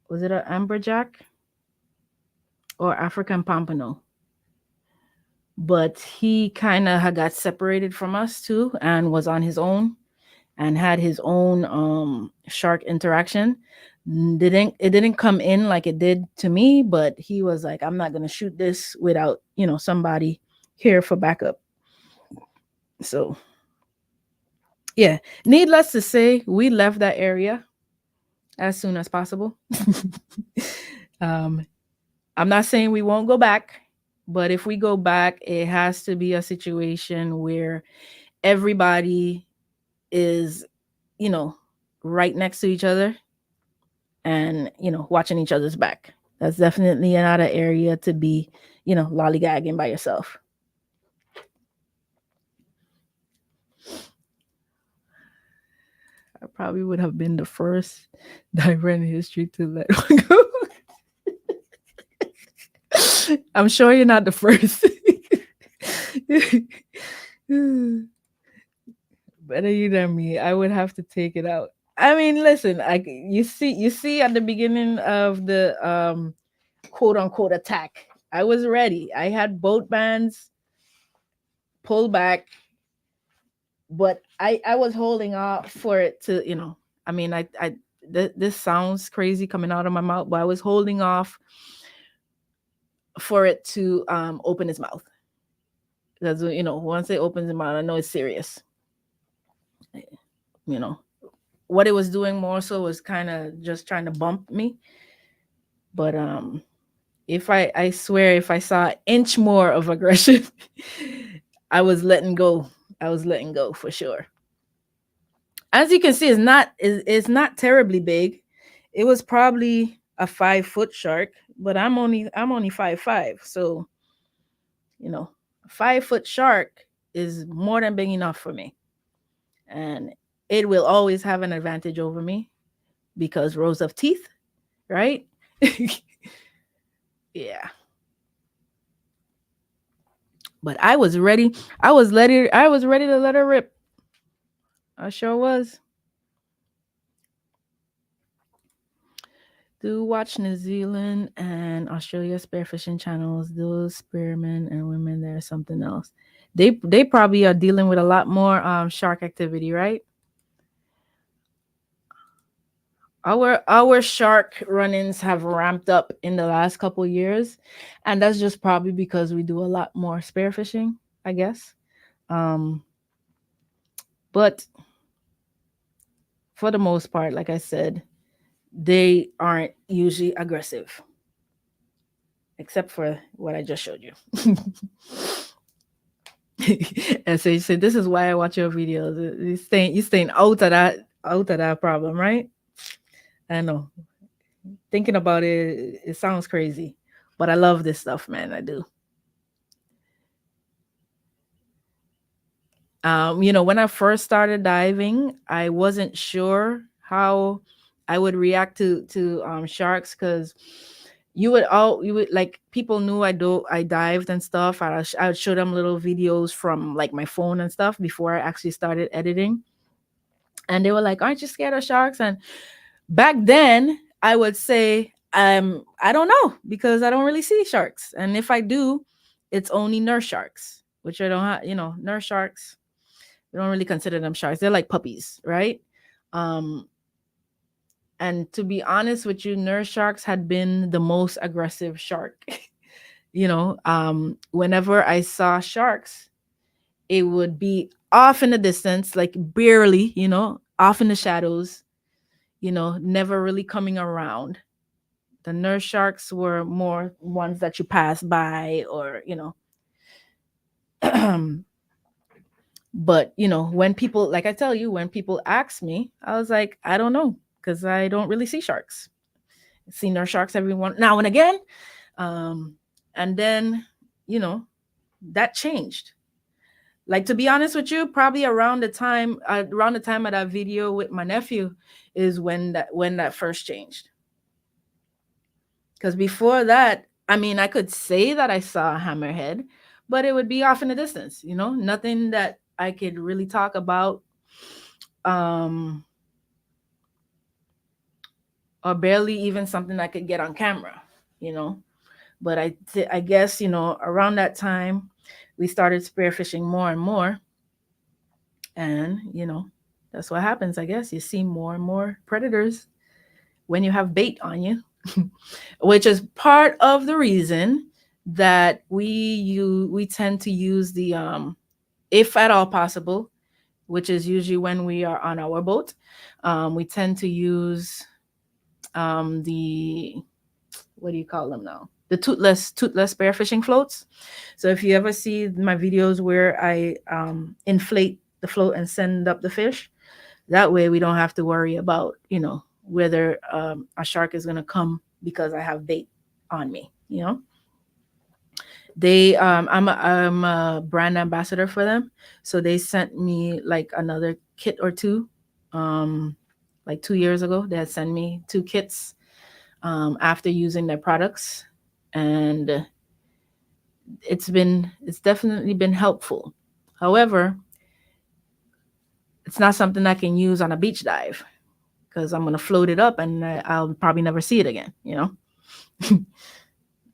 was it an amberjack or African pompano? But he kind of had got separated from us too and was on his own and had his own shark interaction. Didn't come in like it did to me, but he was like, I'm not gonna shoot this without, somebody here for backup. So yeah, needless to say, we left that area as soon as possible. um, I'm not saying we won't go back, but if we go back, it has to be a situation where everybody is, you know, right next to each other and, watching each other's back. That's definitely another area to be, lollygagging by yourself. I probably would have been the first diver in history to let one go. I'm sure you're not the first. Better you than me. I would have to take it out. I mean, listen, you see at the beginning of the quote unquote attack, I was ready. I had boat bands pull back, but I was holding off for it to, I mean, this sounds crazy coming out of my mouth, but I was holding off for it to open its mouth. Because, once it opens its mouth, I know it's serious. You know, what it was doing more so was kind of just trying to bump me. But if I swear, if I saw an inch more of aggression, I was letting go. I was letting go for sure. As you can see, it's not terribly big. It was probably a 5 foot shark, but I'm only 5'5", so you know, a 5 foot shark is more than big enough for me, and it will always have an advantage over me because rows of teeth, right? Yeah, but I was ready. I was ready to let her rip. I sure was. Do watch New Zealand and Australia spearfishing channels. Those spearmen and women, there's something else. They probably are dealing with a lot more shark activity, right? Our shark run-ins have ramped up in the last couple years, and that's just probably because we do a lot more spearfishing, I guess. Um, but for the most part, like I said, they aren't usually aggressive, except for what I just showed you. And so you said, "This is why I watch your videos. You staying out of that problem, right?" I know. Thinking about it, it sounds crazy, but I love this stuff, man. I do. When I first started diving, I wasn't sure how I would react to sharks because you would like people knew I dived and stuff. I would show them little videos from like my phone and stuff before I actually started editing, and they were like, "Aren't you scared of sharks?" And back then, I would say, I don't know because I don't really see sharks, and if I do. it's only nurse sharks, which I don't have, nurse sharks. We don't really consider them sharks. They're like puppies, right? Um, and to be honest with you, nurse sharks had been the most aggressive shark. Whenever I saw sharks, it would be off in the distance, like barely, off in the shadows, never really coming around. The nurse sharks were more ones that you pass by, or but when people, like I tell you, when people ask me, I was like, I don't know, because I don't really see sharks. I see nurse sharks every one now and again. um and then you know that changed. Like, to be honest with you, probably around the time of that video with my nephew is when that first changed. Because before that, I mean, I could say that I saw a hammerhead, but it would be off in the distance, nothing that I could really talk about, um, or barely even something I could get on camera, you know. But I guess, around that time, we started spearfishing more and more. And, that's what happens, I guess. You see more and more predators when you have bait on you, which is part of the reason that we tend to use the if at all possible, which is usually when we are on our boat, we tend to use the, what do you call them now, the toothless spearfishing floats. So if you ever see my videos where I inflate the float and send up the fish, that way we don't have to worry about, whether a shark is going to come because I have bait on me. I'm a brand ambassador for them. So they sent me like another kit or two. Like 2 years ago, they had sent me 2 kits after using their products. And it's definitely been helpful. However, it's not something I can use on a beach dive, because I'm gonna float it up and I'll probably never see it again.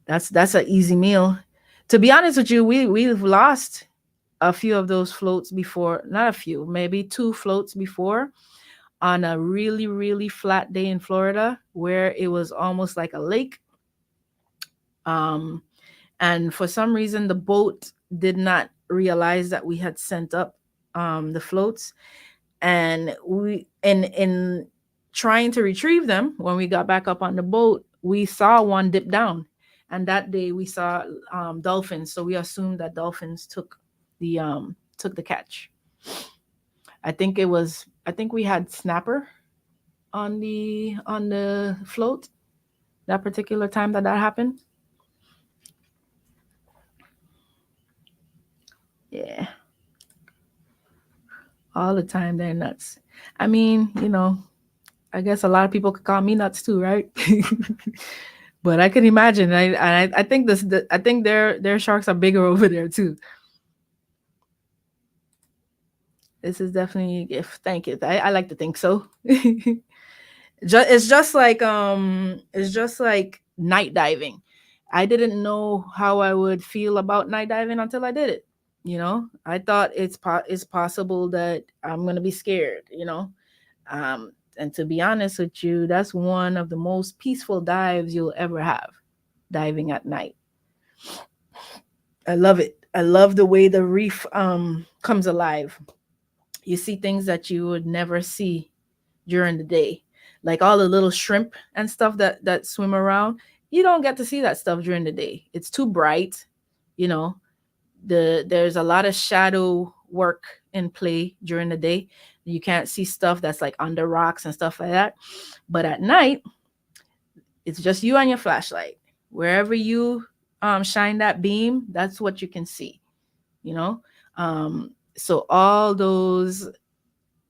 That's an easy meal. To be honest with you, we've lost a few of those floats before. Not a few, maybe 2 floats before, on a really really flat day in Florida where it was almost like a lake. Um, and for some reason, the boat did not realize that we had sent up the floats, and we in trying to retrieve them, when we got back up on the boat, we saw one dip down. And that day we saw dolphins, so we assumed that dolphins took the catch. I think we had snapper on the float that particular time that happened. Yeah, all the time they're nuts. I mean, I guess a lot of people could call me nuts too, right? But I can imagine. I think I think their sharks are bigger over there too. This is definitely a gift. Thank you. I like to think so. It's just like night diving. I didn't know how I would feel about night diving until I did it. I thought it's possible that I'm gonna be scared. And to be honest with you, that's one of the most peaceful dives you'll ever have, diving at night. I love it. I love the way the reef comes alive. You see things that you would never see during the day, like all the little shrimp and stuff that swim around. You don't get to see that stuff during the day. It's too bright. You know, there's a lot of shadow work in play during the day. You can't see stuff that's like under rocks and stuff like that. But at night, it's just you and your flashlight. Wherever you shine that beam, that's what you can see. You know, so all those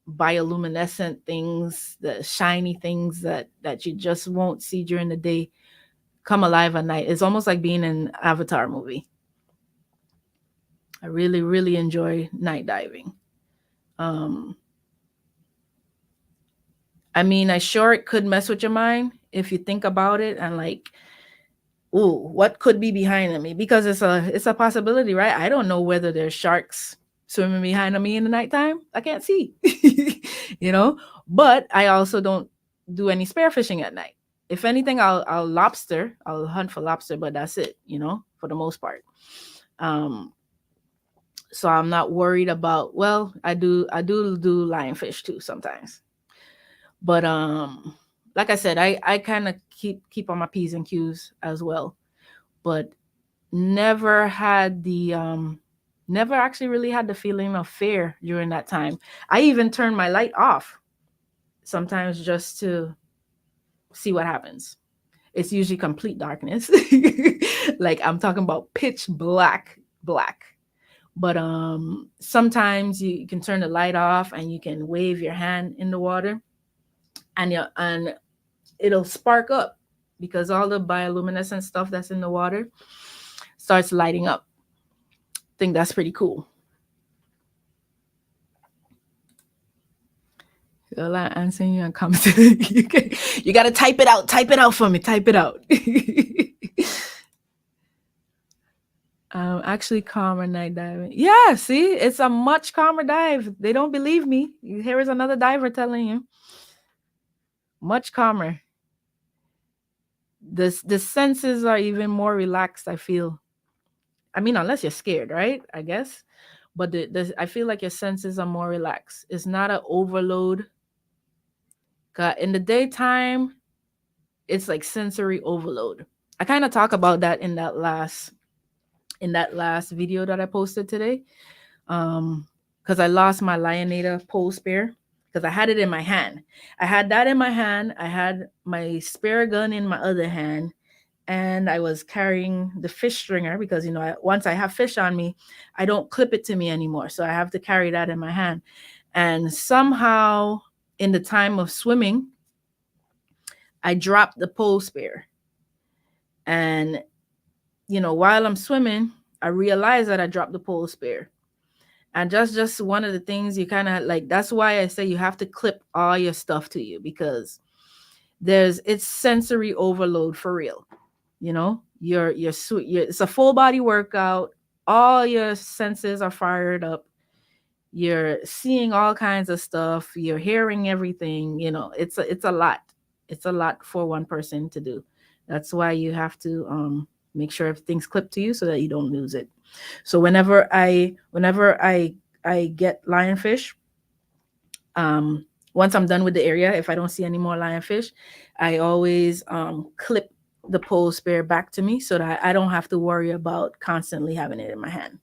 bioluminescent things, the shiny things that you just won't see during the day, come alive at night. It's almost like being in an Avatar movie. I really, really enjoy night diving. Um, I mean, I sure it could mess with your mind if you think about it, and like ooh, what could be behind me? Because it's a possibility, right? I don't know whether there's sharks swimming behind me in the nighttime. I can't see, you know. But I also don't do any spearfishing at night. If anything, I'll lobster. I'll hunt for lobster, but that's it, for the most part. Um, so I'm not worried about. Well, I do lionfish too sometimes, but like I said, I kind of keep on my p's and q's as well, but never had the never actually really had the feeling of fear during that time. I even turned my light off sometimes just to see what happens. It's usually complete darkness. Like I'm talking about pitch black. But sometimes you can turn the light off and you can wave your hand in the water, and it'll spark up because all the bioluminescent stuff that's in the water starts lighting up. I think that's pretty cool. Feel like answering you and come to you gotta type it out. Type it out for me. Type it out. Actually calmer night diving. Yeah, see, it's a much calmer dive. They don't believe me. Here is another diver telling you. Much calmer. The senses are even more relaxed, I feel. I mean, unless you're scared, right? I guess. But I feel like your senses are more relaxed. It's not an overload. In the daytime, it's like sensory overload. I kind of talk about that in that last video that I posted today. Because I lost my Lionada pole spear because I had it in my hand. I had that in my hand. I had my spear gun in my other hand, and I was carrying the fish stringer because once I have fish on me, I don't clip it to me anymore. So I have to carry that in my hand. And somehow, in the time of swimming, I dropped the pole spear. And while I'm swimming, I realized that I dropped the pole spear. And just one of the things you kind of like. That's why I say you have to clip all your stuff to you, because it's sensory overload for real. It's a full body workout. All your senses are fired up. You're seeing all kinds of stuff. You're hearing everything. It's a lot. It's a lot for one person to do. That's why you have to make sure everything's clipped to you so that you don't lose it. So whenever I get lionfish, once I'm done with the area, if I don't see any more lionfish, I always clip the pole spear back to me so that I don't have to worry about constantly having it in my hand.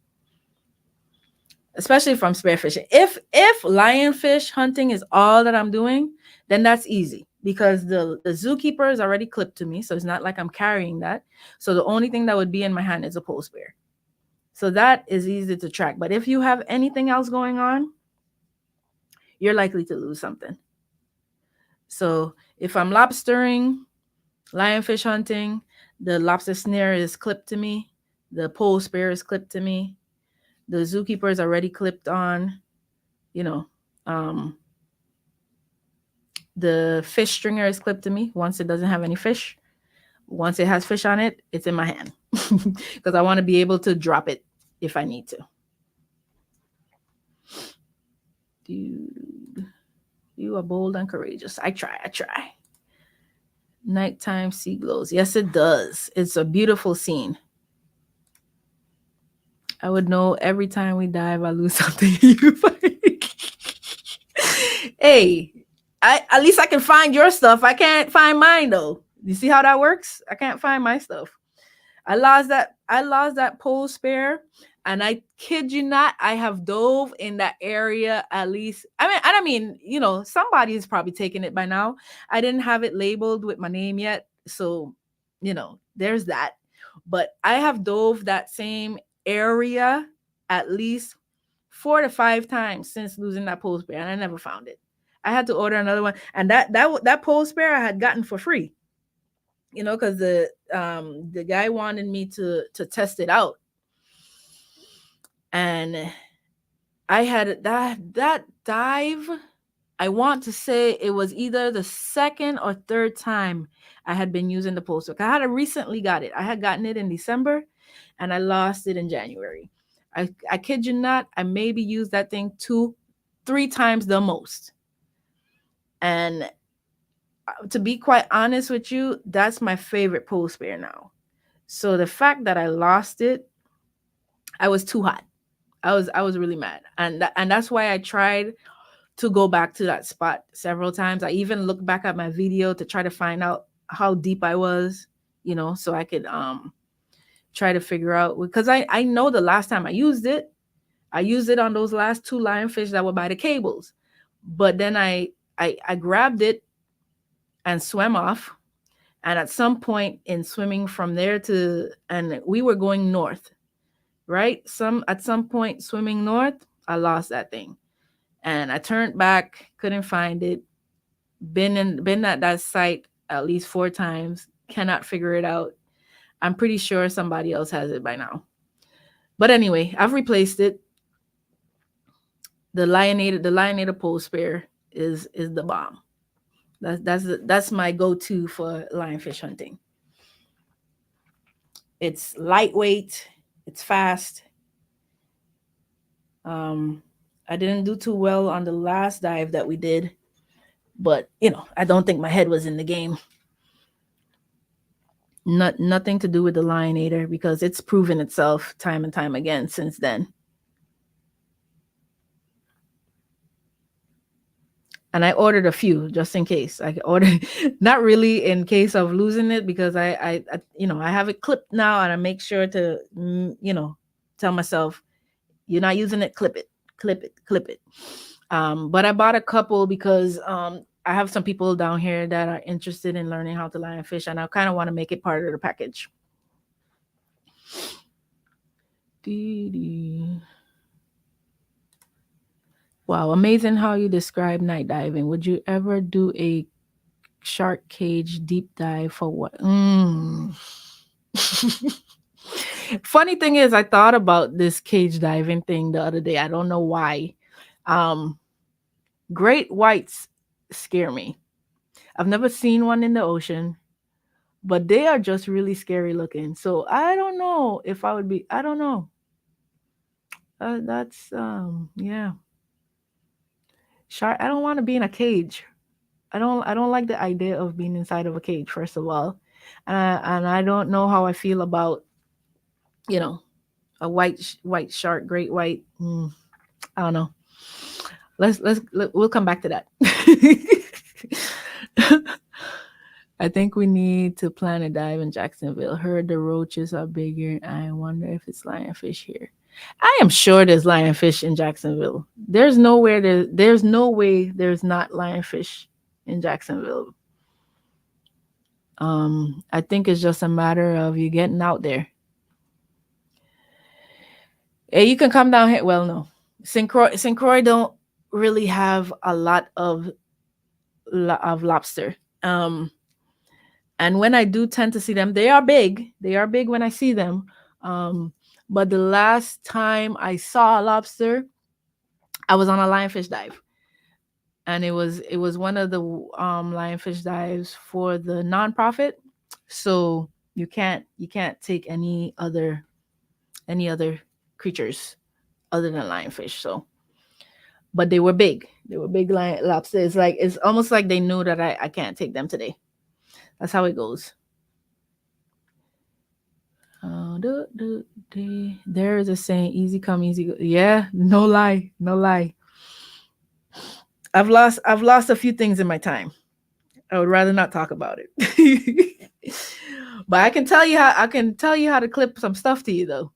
Especially if I'm spearfishing. If lionfish hunting is all that I'm doing, then that's easy because the zookeeper is already clipped to me, so it's not like I'm carrying that. So the only thing that would be in my hand is a pole spear. So that is easy to track. But if you have anything else going on, you're likely to lose something. So if I'm lobstering, lionfish hunting, the lobster snare is clipped to me, the pole spear is clipped to me, the zookeeper is already clipped on, the fish stringer is clipped to me once it doesn't have any fish. Once it has fish on it, it's in my hand because I want to be able to drop it if I need to. Dude, you are bold and courageous. I try. Nighttime sea glows. Yes, it does. It's a beautiful scene. I would know every time we dive, I lose something. Hey, at least I can find your stuff. I can't find mine though. You see how that works? I can't find my stuff. I lost that pole spear, and I kid you not, I have dove in that area at least. I mean, somebody's probably taken it by now. I didn't have it labeled with my name yet, so there's that. But I have dove that same area at least 4 to 5 times since losing that pole spear, and I never found it. I had to order another one, and that pole spear I had gotten for free. Because the guy wanted me to test it out, and I had that dive. I want to say it was either the second or third time I had been using the poster. I had recently got it. I had gotten it in December and I lost it in January. I kid you not, I maybe used that thing 3 times the most. And to be quite honest with you, that's my favorite pole spear now. So the fact that I lost it, I was too hot. I was really mad, and that's why I tried to go back to that spot several times. I even looked back at my video to try to find out how deep I was, so I could try to figure out, because I know the last time I used it on those last 2 lionfish that were by the cables, but then I grabbed it and swam off. And at some point in swimming from there and we were going north, right? At some point swimming north, I lost that thing. And I turned back, couldn't find it. Been at that site at least 4 times, cannot figure it out. I'm pretty sure somebody else has it by now. But anyway, I've replaced it. The lionated pole spear is the bomb. That's my go-to for lionfish hunting. It's lightweight, it's fast. I didn't do too well on the last dive that we did, but I don't think my head was in the game. Nothing to do with the lionator, because it's proven itself time and time again since then. And I ordered a few just in case. I ordered, not really in case of losing it, because I have it clipped now, and I make sure to tell myself, you're not using it, clip it, clip it, clip it. But I bought a couple because I have some people down here that are interested in learning how to lionfish, and I kind of want to make it part of the package. Wow, amazing how you describe night diving. Would you ever do a shark cage deep dive for what? Funny thing is, I thought about this cage diving thing the other day. I don't know why. Great whites scare me. I've never seen one in the ocean, but they are just really scary looking. So I don't know if I would be. I don't know. That's yeah. Shark. I don't want to be in a cage. I don't like the idea of being inside of a cage, first of all, and I don't know how I feel about a white shark, great white. I don't know. We'll come back to that. I think we need to plan a dive in Jacksonville. Heard the roaches are bigger. I wonder if it's lionfish here. I am sure there's lionfish in Jacksonville. There's no way there's not lionfish in Jacksonville. I think it's just a matter of you getting out there. Hey, you can come down here. Well, no, St. Croix don't really have a lot of lobster. And when I do tend to see them, they are big. They are big when I see them. But the last time I saw a lobster, I was on a lionfish dive, and it was one of the lionfish dives for the nonprofit. So you can't take any other creatures other than lionfish. So, but they were big. They were big lobsters. It's almost like they knew that I can't take them today. That's how it goes. There is a saying, easy come, easy go. Yeah, no lie, no lie. I've lost a few things in my time. I would rather not talk about it. But I can tell you how to clip some stuff to you though.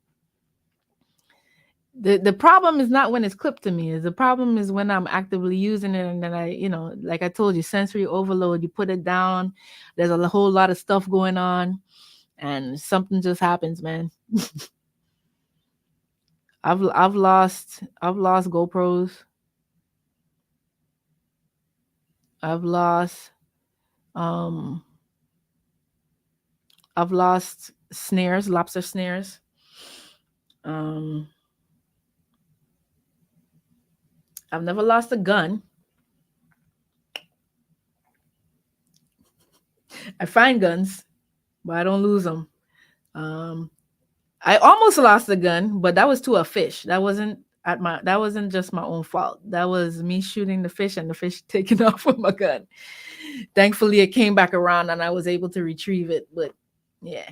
The problem is not when it's clipped to me. Is the problem is when I'm actively using it, and then like I told you, sensory overload. You put it down, there's a whole lot of stuff going on, and something just happens, man. I've lost GoPros. I've lost um I've lost snares, lobster snares. Um I've never lost a gun. I find guns, but I don't lose them. Um, I almost lost the gun, but that was to a fish. That wasn't just my own fault. That was me shooting the fish and the fish taking off with my gun. Thankfully it came back around and I was able to retrieve it. But yeah,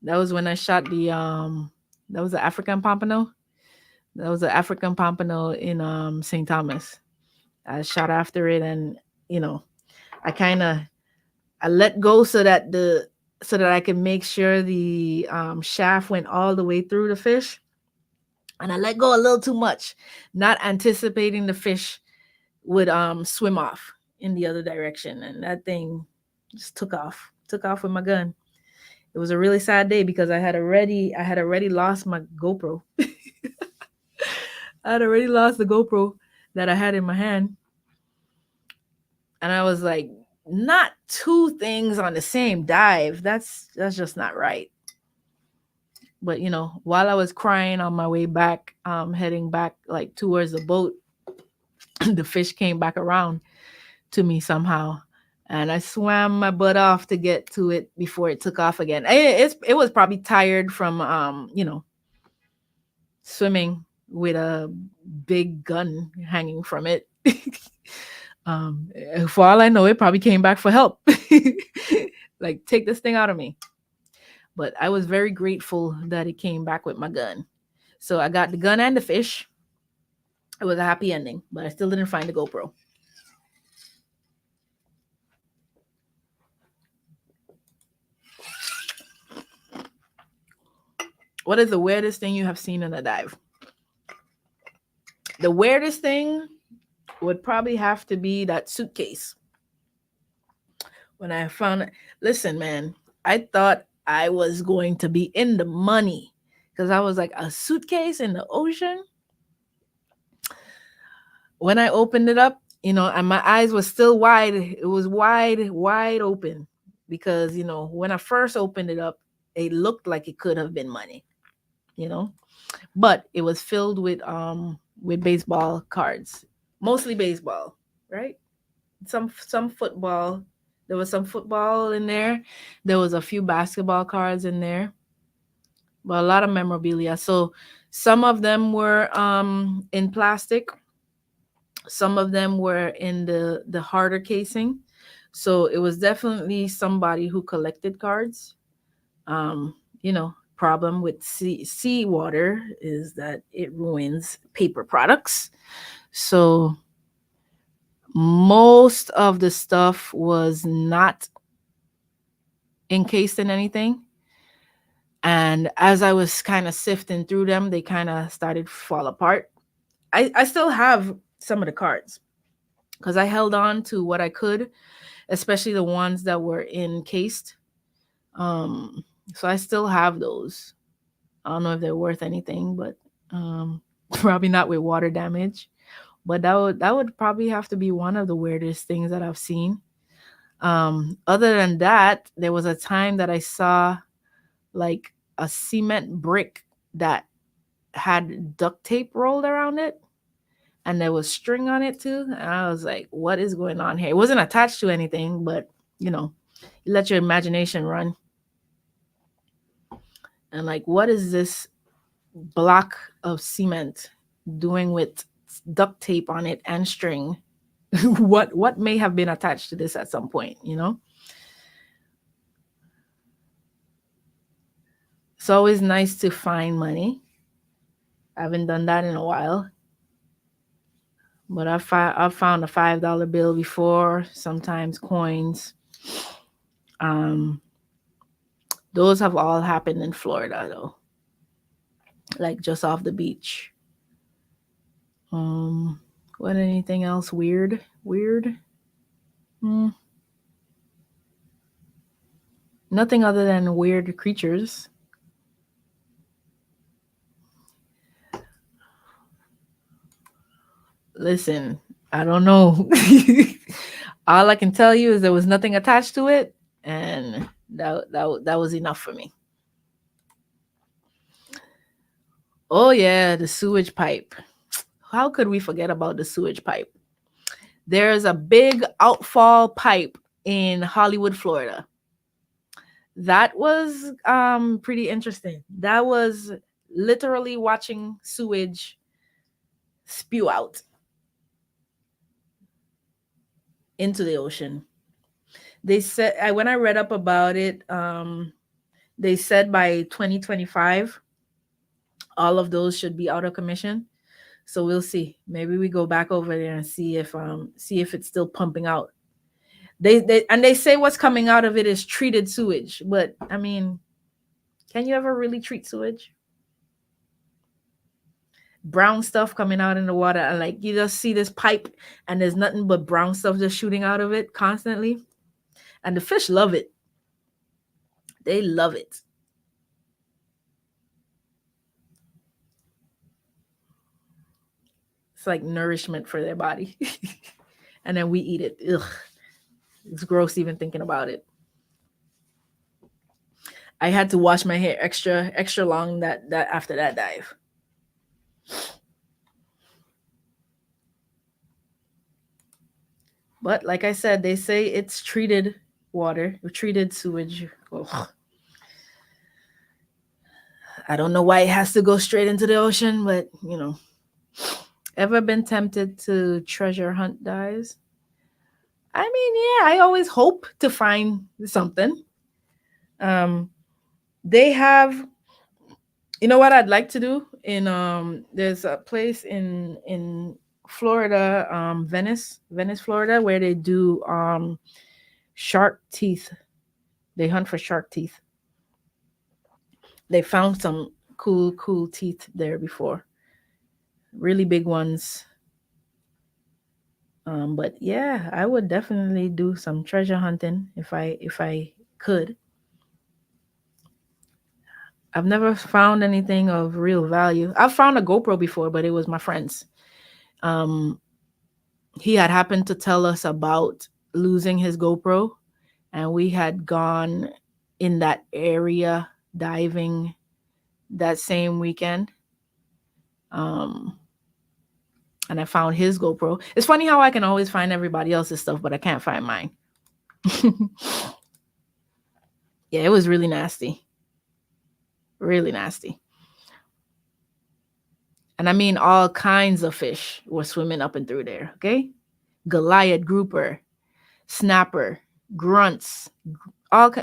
that was when I shot that was the African pompano. That was the African pompano in St. Thomas. I shot after it and you know, I kind of I let go so that I can make sure the shaft went all the way through the fish, and I let go a little too much, not anticipating the fish would swim off in the other direction, and that thing just took off with my gun. It was a really sad day because I had already lost my GoPro. I had already lost the GoPro that I had in my hand, and I was like, not two things on the same dive. That's just not right. But you know, while I was crying on my way back, heading back like towards the boat, the fish came back around to me somehow, and I swam my butt off to get to it before it took off again. It was probably tired from swimming with a big gun hanging from it. um, for all I know, it probably came back for help. Like, take this thing out of me. But I was very grateful that it came back with my gun. So I got the gun and the fish. It was a happy ending, but I still didn't find the GoPro. What is the weirdest thing you have seen in a dive? The weirdest thing would probably have to be that suitcase. When I found it, listen, man, I thought I was going to be in the money because I was like, a suitcase in the ocean. When I opened it up, you know, and my eyes were still wide, it was wide open because, you know, when I first opened it up, it looked like it could have been money, you know, but it was filled with baseball cards, mostly baseball, right? Some football. There was some football in there. There was a few basketball cards in there, but a lot of memorabilia. So some of them were in plastic, some of them were in the harder casing. So it was definitely somebody who collected cards. You know, problem with seawater is that it ruins paper products. So most of the stuff was not encased in anything. And as I was kind of sifting through them, they kind of started to fall apart. I still have some of the cards because I held on to what I could, especially the ones that were encased. So I still have those. I don't know if they're worth anything, but probably not with water damage. But that would probably have to be one of the weirdest things that I've seen. Other than that, there was a time that I saw like a cement brick that had duct tape rolled around it, and there was string on it too. And I was like, what is going on here? It wasn't attached to anything, but you know, you let your imagination run. And like, what is this block of cement doing with duct tape on it and string? What may have been attached to this at some point, you know? It's always nice to find money. I haven't done that in a while, but I've found a $5 bill before, sometimes coins. Um, those have all happened in Florida though, like just off the beach. Um, what anything else weird? Weird? Hmm. Nothing other than weird creatures. Listen, I don't know. All I can tell you is there was nothing attached to it, and that was enough for me. Oh yeah, the sewage pipe. How could we forget about the sewage pipe? There's a big outfall pipe in Hollywood, Florida. That was pretty interesting. That was literally watching sewage spew out into the ocean. They said when I read up about it, they said by 2025 all of those should be out of commission. So we'll see. Maybe we go back over there and see if it's still pumping out. They say what's coming out of it is treated sewage, but I mean, can you ever really treat sewage? Brown stuff coming out in the water, and like you just see this pipe and there's nothing but brown stuff just shooting out of it constantly. And the fish love it. They love it. It's like nourishment for their body. And then we eat it. Ugh. It's gross even thinking about it. I had to wash my hair extra long that after that dive. But like I said, they say it's treated water, treated sewage. Ugh. I don't know why it has to go straight into the ocean, but you know. Ever been tempted to treasure hunt dives? I mean, yeah, I always hope to find something. Um, they have, you know what I'd like to do in there's a place in Florida, Venice, Florida, where they do shark teeth. They hunt for shark teeth. They found some cool teeth there before. Really big ones. But yeah, I would definitely do some treasure hunting if I could. I've never found anything of real value. I've found a GoPro before, but it was my friend's. Um, he had happened to tell us about losing his GoPro, and we had gone in that area diving that same weekend. Um, and I found his GoPro. It's funny how I can always find everybody else's stuff, but I can't find mine. Yeah, it was really nasty. Really nasty. And I mean, all kinds of fish were swimming up and through there. Okay. Goliath grouper, snapper, grunts,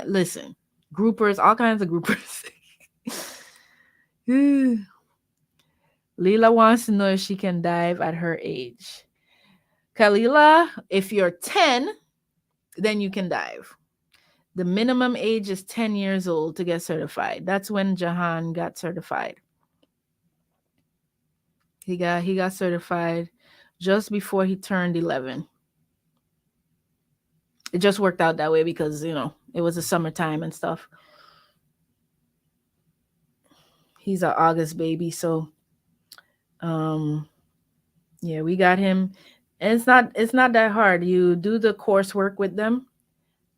listen, groupers, all kinds of groupers. Leela wants to know if she can dive at her age. Kalila, if you're 10, then you can dive. The minimum age is 10 years old to get certified. That's when Jahan got certified. He got certified just before he turned 11. It just worked out that way because, it was the summertime and stuff. He's an August baby, so yeah, we got him. And it's not that hard. You do the coursework with them.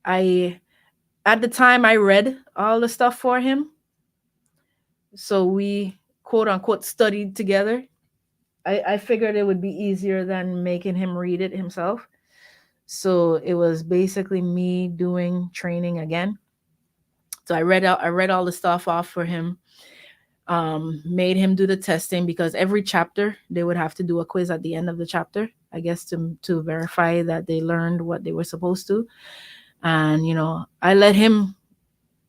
At the time I read all the stuff for him. So we quote unquote studied together. I figured it would be easier than making him read it himself. So it was basically me doing training again. So I read all the stuff off for him. Made him do the testing because every chapter they would have to do a quiz at the end of the chapter, I guess, to verify that they learned what they were supposed to. And I let him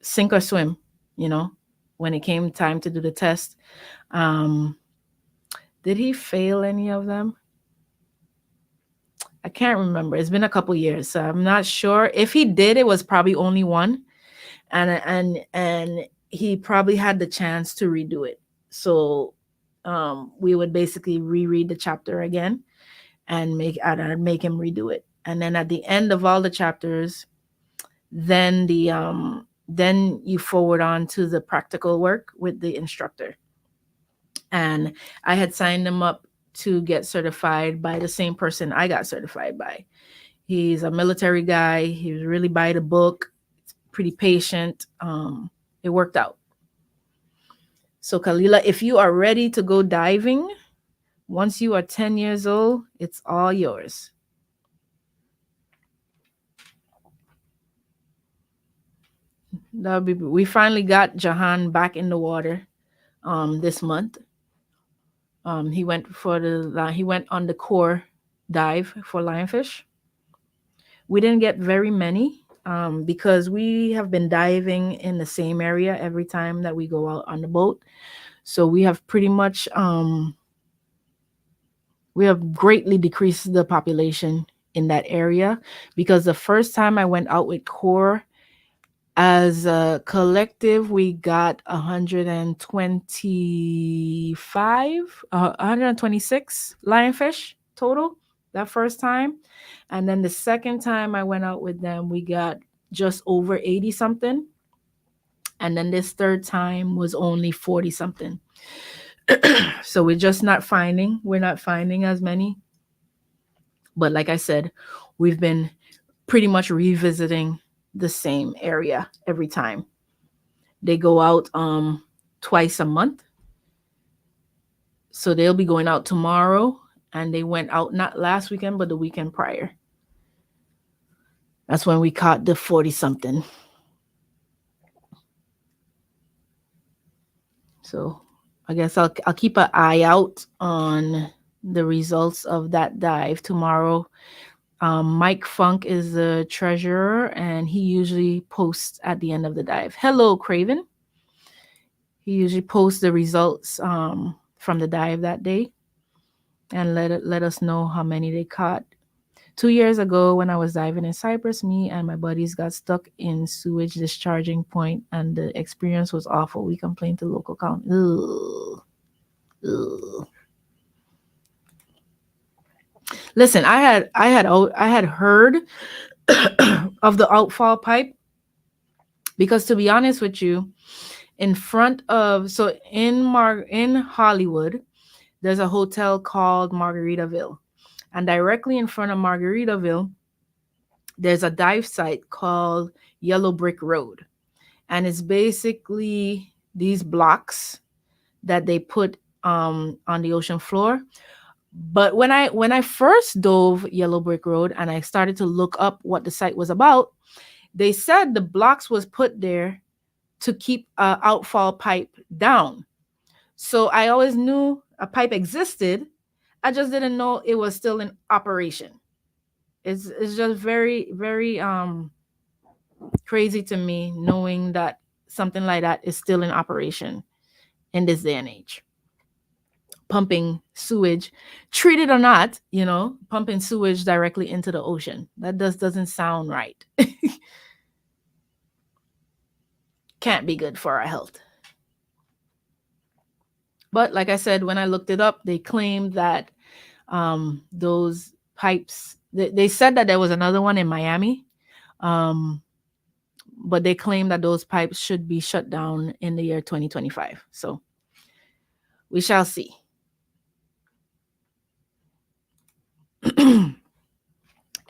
sink or swim. When it came time to do the test. Did he fail any of them? I can't remember. It's been a couple years, so I'm not sure. If he did, it was probably only one, and he probably had the chance to redo it. So we would basically reread the chapter again and make him redo it. And then at the end of all the chapters, then then you forward on to the practical work with the instructor. And I had signed him up to get certified by the same person I got certified by. He's a military guy. He was really by the book. Pretty patient. It worked out. So Kalila, if you are ready to go diving, once you are 10 years old, it's all yours. We finally got Jahan back in the water this month. He went on the core dive for lionfish. We didn't get very many because we have been diving in the same area every time that we go out on the boat. So we have greatly decreased the population in that area, because the first time I went out with core as a collective, we got 126 lionfish total that first time. And then the second time I went out with them, we got just over 80 something. And then this third time was only 40 something. So we're not finding as many. But like I said, we've been pretty much revisiting the same area every time. They go out twice a month. So they'll be going out tomorrow, and they went out not last weekend but the weekend prior. That's when we caught the 40 something. So I guess I'll keep an eye out on the results of that dive tomorrow. Mike Funk is the treasurer, and he usually posts at the end of the dive. Hello, Craven. He usually posts the results from the dive that day, and let us know how many they caught. 2 years ago, when I was diving in Cyprus, me and my buddies got stuck in sewage discharging point, and the experience was awful. We complained to local county. Ugh. Ugh. Listen, I had heard of the outfall pipe, because to be honest with you, in front of so in Hollywood, there's a hotel called Margaritaville, and directly in front of Margaritaville, there's a dive site called Yellow Brick Road, and it's basically these blocks that they put on the ocean floor. But when I first dove Yellow Brick Road and I started to look up what the site was about, they said the blocks was put there to keep a outfall pipe down. So I always knew a pipe existed. I just didn't know it was still in operation. It's just very, very crazy to me knowing that something like that is still in operation in this day and age. Pumping sewage, treated or not, pumping sewage directly into the ocean. That doesn't sound right. Can't be good for our health. But like I said, when I looked it up, they claimed that those pipes, they said that there was another one in Miami, but they claim that those pipes should be shut down in the year 2025. So we shall see.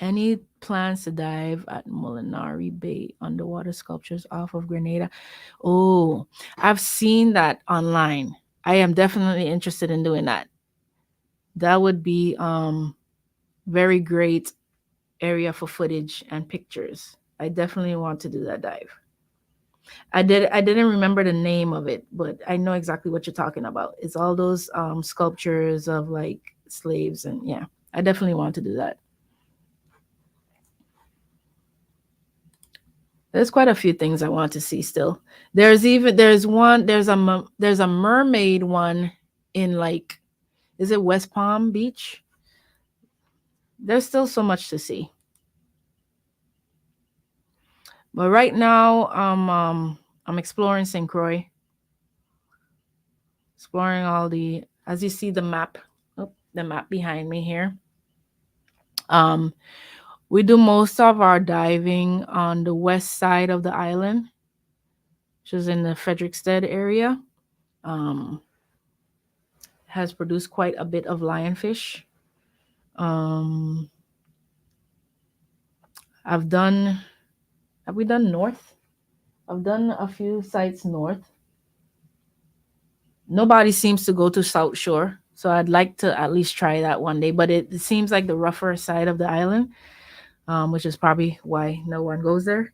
Any plans to dive at Molinari Bay underwater sculptures off of Grenada? Oh, I've seen that online. I am definitely interested in doing that. That would be very great area for footage and pictures. I definitely want to do that dive. I didn't remember the name of it, but I know exactly what you're talking about. It's all those sculptures of like slaves, and yeah, I definitely want to do that. There's quite a few things I want to see still. There's a mermaid one in, like, is it West Palm Beach? There's still so much to see. But right now, I'm exploring St. Croix, exploring as you see the map, the map behind me here. We do most of our diving on the west side of the island, which is in the Frederiksted area. Has produced quite a bit of lionfish. Have we done north? I've done a few sites north. Nobody seems to go to South Shore, so I'd like to at least try that one day. But it seems like the rougher side of the island, which is probably why no one goes there.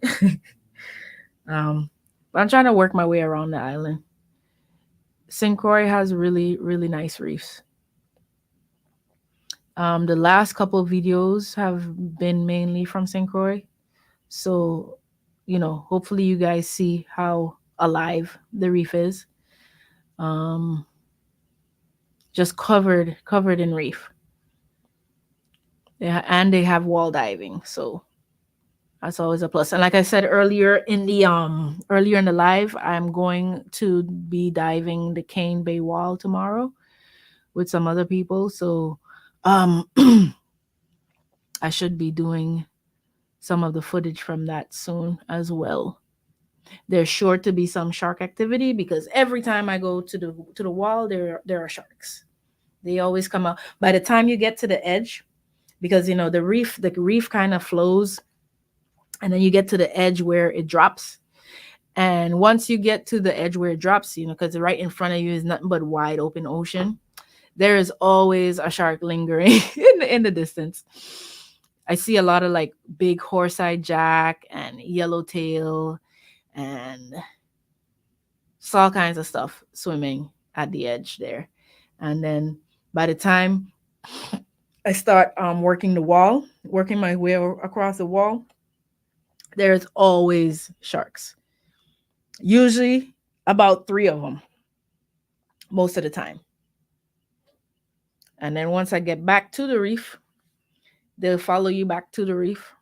But I'm trying to work my way around the island. St. Croix has really, really nice reefs. The last couple of videos have been mainly from St. Croix. So, hopefully you guys see how alive the reef is. Um, just covered in reef. Yeah, and they have wall diving. So that's always a plus. And like I said earlier in the live, I'm going to be diving the Cane Bay Wall tomorrow with some other people. So um I should be doing some of the footage from that soon as well. There's sure to be some shark activity because every time I go to the wall, there are sharks. They always come out. By the time you get to the edge, because the reef kind of flows, and then you get to the edge where it drops. And once you get to the edge where it drops, because right in front of you is nothing but wide open ocean, there is always a shark lingering in the distance. I see a lot of like big horse-eyed jack and yellowtail and saw all kinds of stuff swimming at the edge there. And then by the time I start working my way across the wall, there's always sharks. Usually about 3 of them most of the time. And then once I get back to the reef, they'll follow you back to the reef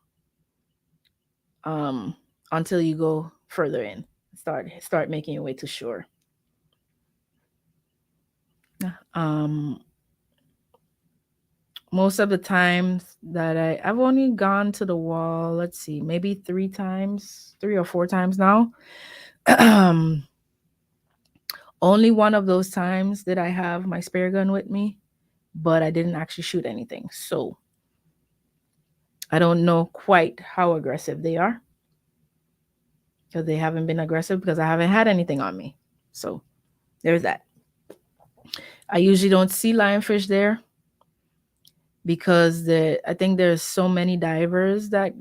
um, until you go further in. Start making your way to shore. Um, most of the times that I've only gone to the wall, let's see, maybe 3 or 4 times now. Only one of those times did I have my spare gun with me, but I didn't actually shoot anything. So I don't know quite how aggressive they are because they haven't been aggressive because I haven't had anything on me. So there's that. I usually don't see lionfish there because I think there's so many divers that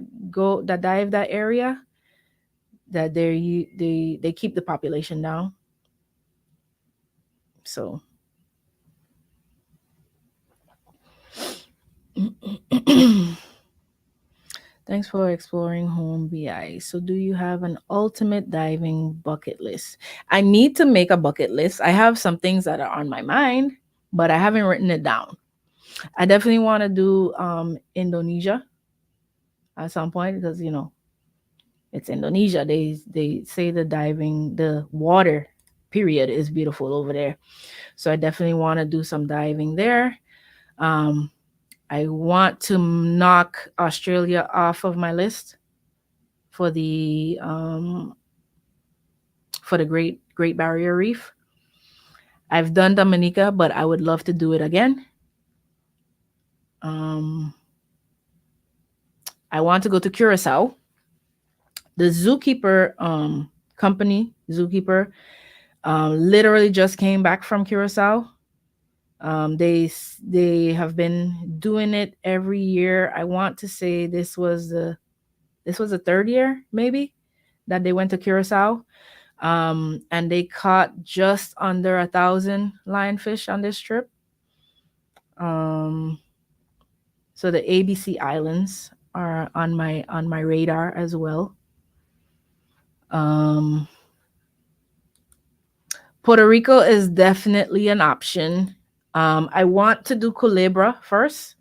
dive that area that they keep the population down. So thanks for exploring home BI. So do you have an ultimate diving bucket list? I need to make a bucket list. I have some things that are on my mind, but I haven't written it down. I definitely want to do Indonesia at some point because it's Indonesia. They say the water period is beautiful over there. So I definitely want to do some diving there. I want to knock Australia off of my list for the Great Barrier Reef. I've done Dominica, but I would love to do it again. I want to go to Curacao. The zookeeper company, Zookeeper, literally just came back from Curacao. They have been doing it every year. I want to say this was the third year maybe that they went to Curacao, and they caught just under 1,000 lionfish on this trip. So the ABC Islands are on my radar as well. Puerto Rico is definitely an option. I want to do Culebra first,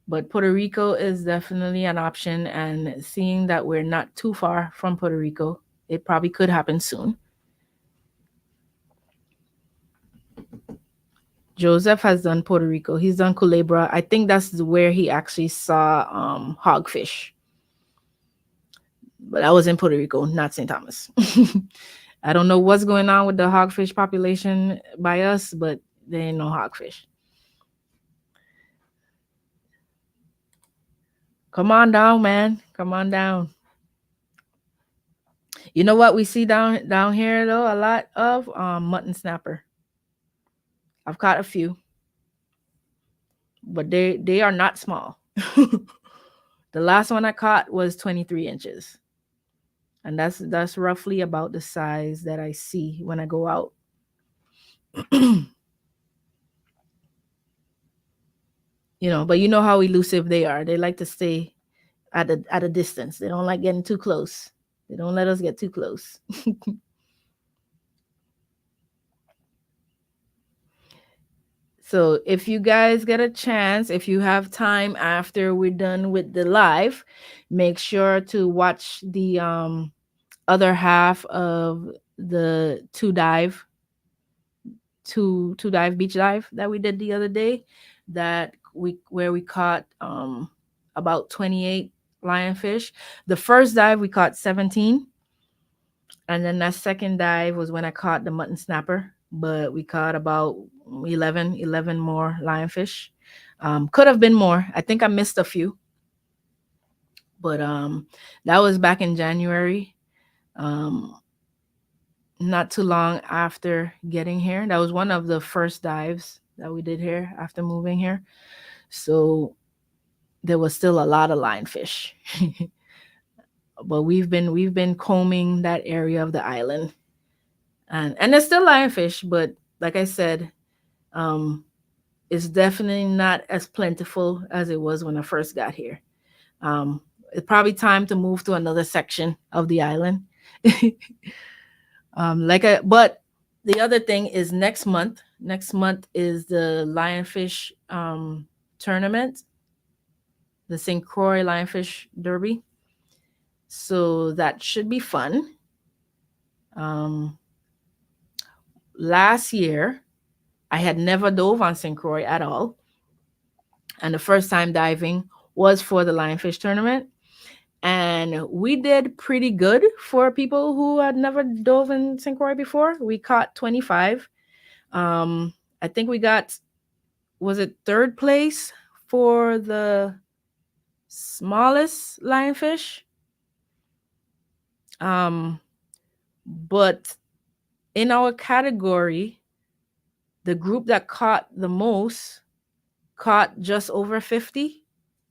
but Puerto Rico is definitely an option. And seeing that we're not too far from Puerto Rico, it probably could happen soon. Joseph has done Puerto Rico. He's done Culebra. I think that's where he actually saw hogfish. But I was in Puerto Rico, not St. Thomas. I don't know what's going on with the hogfish population by us, but there ain't no hogfish. Come on down, man. Come on down. You know what we see down here though? A lot of mutton snapper. I've caught a few, but they are not small. The last one I caught was 23 inches. and that's roughly about the size that I see when I go out. But you know how elusive they are. They like to stay at a distance. They don't like getting too close. They don't let us get too close. So if you guys get a chance, if you have time after we're done with the live, make sure to watch the other half of the two dive beach dive that we did the other day, that we where we caught about 28 lionfish. The first dive we caught 17, and then that second dive was when I caught the mutton snapper, but we caught about 11 more lionfish. Could have been more. I think I missed a few, but that was back in January. Um, not too long after getting here. That was one of the first dives that we did here after moving here. So there was still a lot of lionfish. But we've been combing that area of the island, and there's still lionfish, but like I said, um, it's definitely not as plentiful as it was when I first got here. Um, it's probably time to move to another section of the island. But the other thing is next month. Next month is the Lionfish tournament, the St. Croix Lionfish Derby. So that should be fun. Um, Last year, I had never dove on St. Croix at all. And the first time diving was for the Lionfish tournament. And we did pretty good for people who had never dove in St. Croix before. We caught 25. Um, I think we got, was it third place for the smallest lionfish? Um, but in our category, the group that caught the most caught just over 50,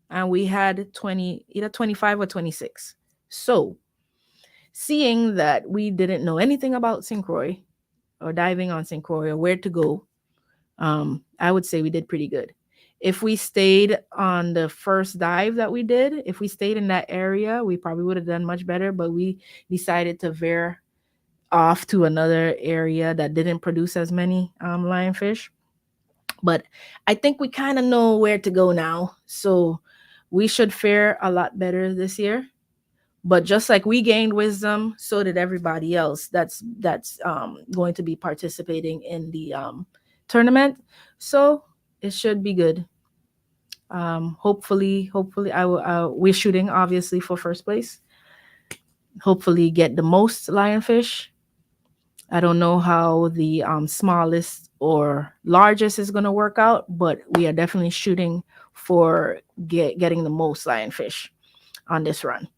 and we had 20, either 25 or 26. So, seeing that we didn't know anything about St. Croix or diving on St. Croix or where to go, I would say we did pretty good. If we stayed on the first dive that we did, if we stayed in that area, we probably would have done much better. But we decided to veer off to another area that didn't produce as many lionfish. But I think we kind of know where to go now. So we should fare a lot better this year. But just like we gained wisdom, so did everybody else that's going to be participating in the tournament. So it should be good. Hopefully, I will. We're shooting obviously for first place. Hopefully, get the most lionfish. I don't know how the smallest or largest is going to work out, but we are definitely shooting for getting the most lionfish on this run.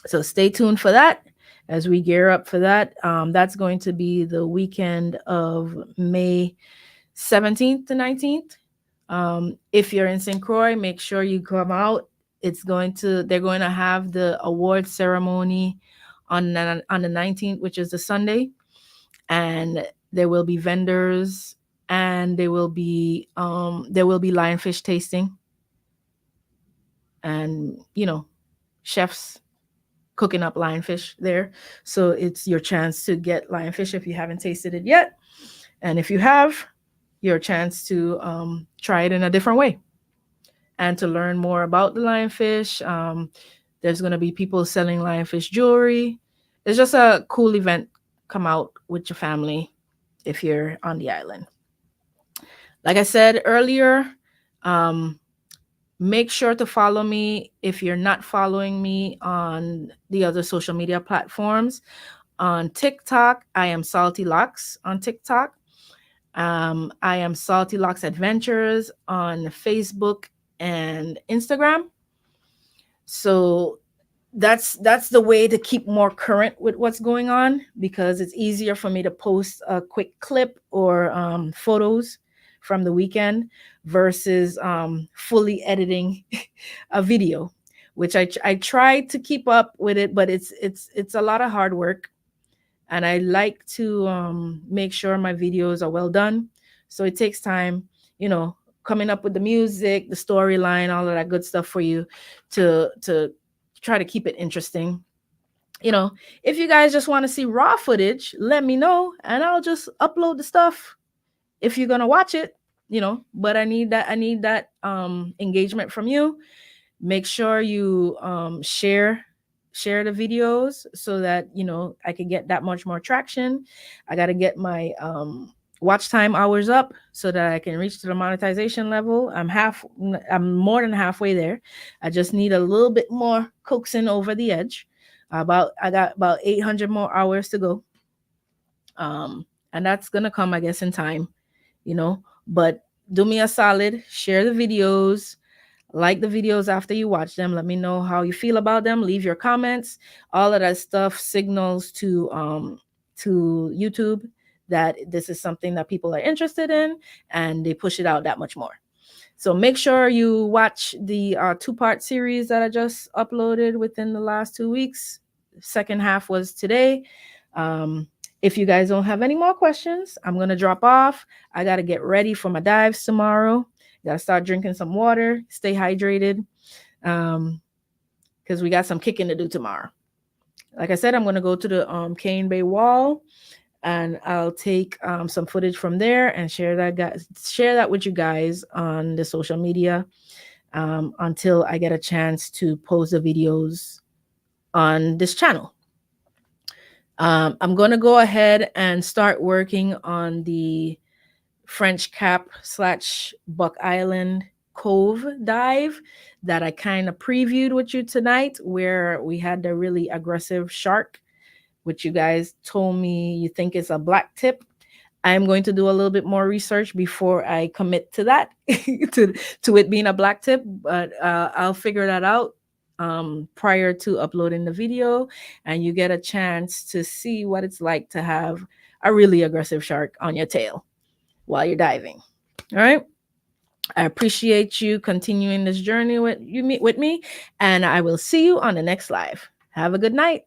So stay tuned for that as we gear up for that. That's going to be the weekend of May 17th to 19th. If you're in St. Croix, make sure you come out. They're going to have the award ceremony on the 19th, which is the Sunday, and there will be vendors, and there will be lionfish tasting, and chefs cooking up lionfish there. So it's your chance to get lionfish if you haven't tasted it yet, and if you have, your chance to try it in a different way and to learn more about the lionfish. There's going to be people selling lionfish jewelry. It's just a cool event. Come out with your family if you're on the island. Like I said earlier, make sure to follow me if you're not following me on the other social media platforms. On TikTok, I am Salty Locs on TikTok. I am Salty Locs Adventures on Facebook and Instagram. So that's the way to keep more current with what's going on, because it's easier for me to post a quick clip or photos from the weekend versus fully editing a video, which I try to keep up with it, but it's a lot of hard work, and I like to make sure my videos are well done. So it takes time, you know, coming up with the music, the storyline, all of that good stuff for you to try to keep it interesting. You know, if you guys just want to see raw footage, let me know and I'll just upload the stuff if you're gonna watch it, you know. But I need that engagement from you. Make sure you share the videos so that you know I can get that much more traction. I got to get my watch time hours up so that I can reach to the monetization level. I'm more than halfway there. I just need a little bit more coaxing over the edge. About I got about 800 more hours to go. And that's gonna come, I guess, in time, you know. But do me a solid, share the videos, like the videos after you watch them. Let me know how you feel about them. Leave your comments. All of that stuff signals to YouTube that this is something that people are interested in, and they push it out that much more. So make sure you watch the two-part series that I just uploaded within the last 2 weeks. Second half was today. Um, if you guys don't have any more questions, I'm gonna drop off. I gotta get ready for my dives tomorrow. Gotta start drinking some water, stay hydrated, because we got some kicking to do tomorrow. Like I said, I'm gonna go to the Cane Bay Wall, and I'll take some footage from there and share that with you guys on the social media until I get a chance to post the videos on this channel. I'm gonna go ahead and start working on the French Cap / Buck Island Cove dive that I kind of previewed with you tonight, where we had the really aggressive shark, which you guys told me you think is a black tip. I'm going to do a little bit more research before I commit to that, to it being a black tip, but I'll figure that out prior to uploading the video, and you get a chance to see what it's like to have a really aggressive shark on your tail while you're diving. All right. I appreciate you continuing this journey with me, and I will see you on the next live. Have a good night.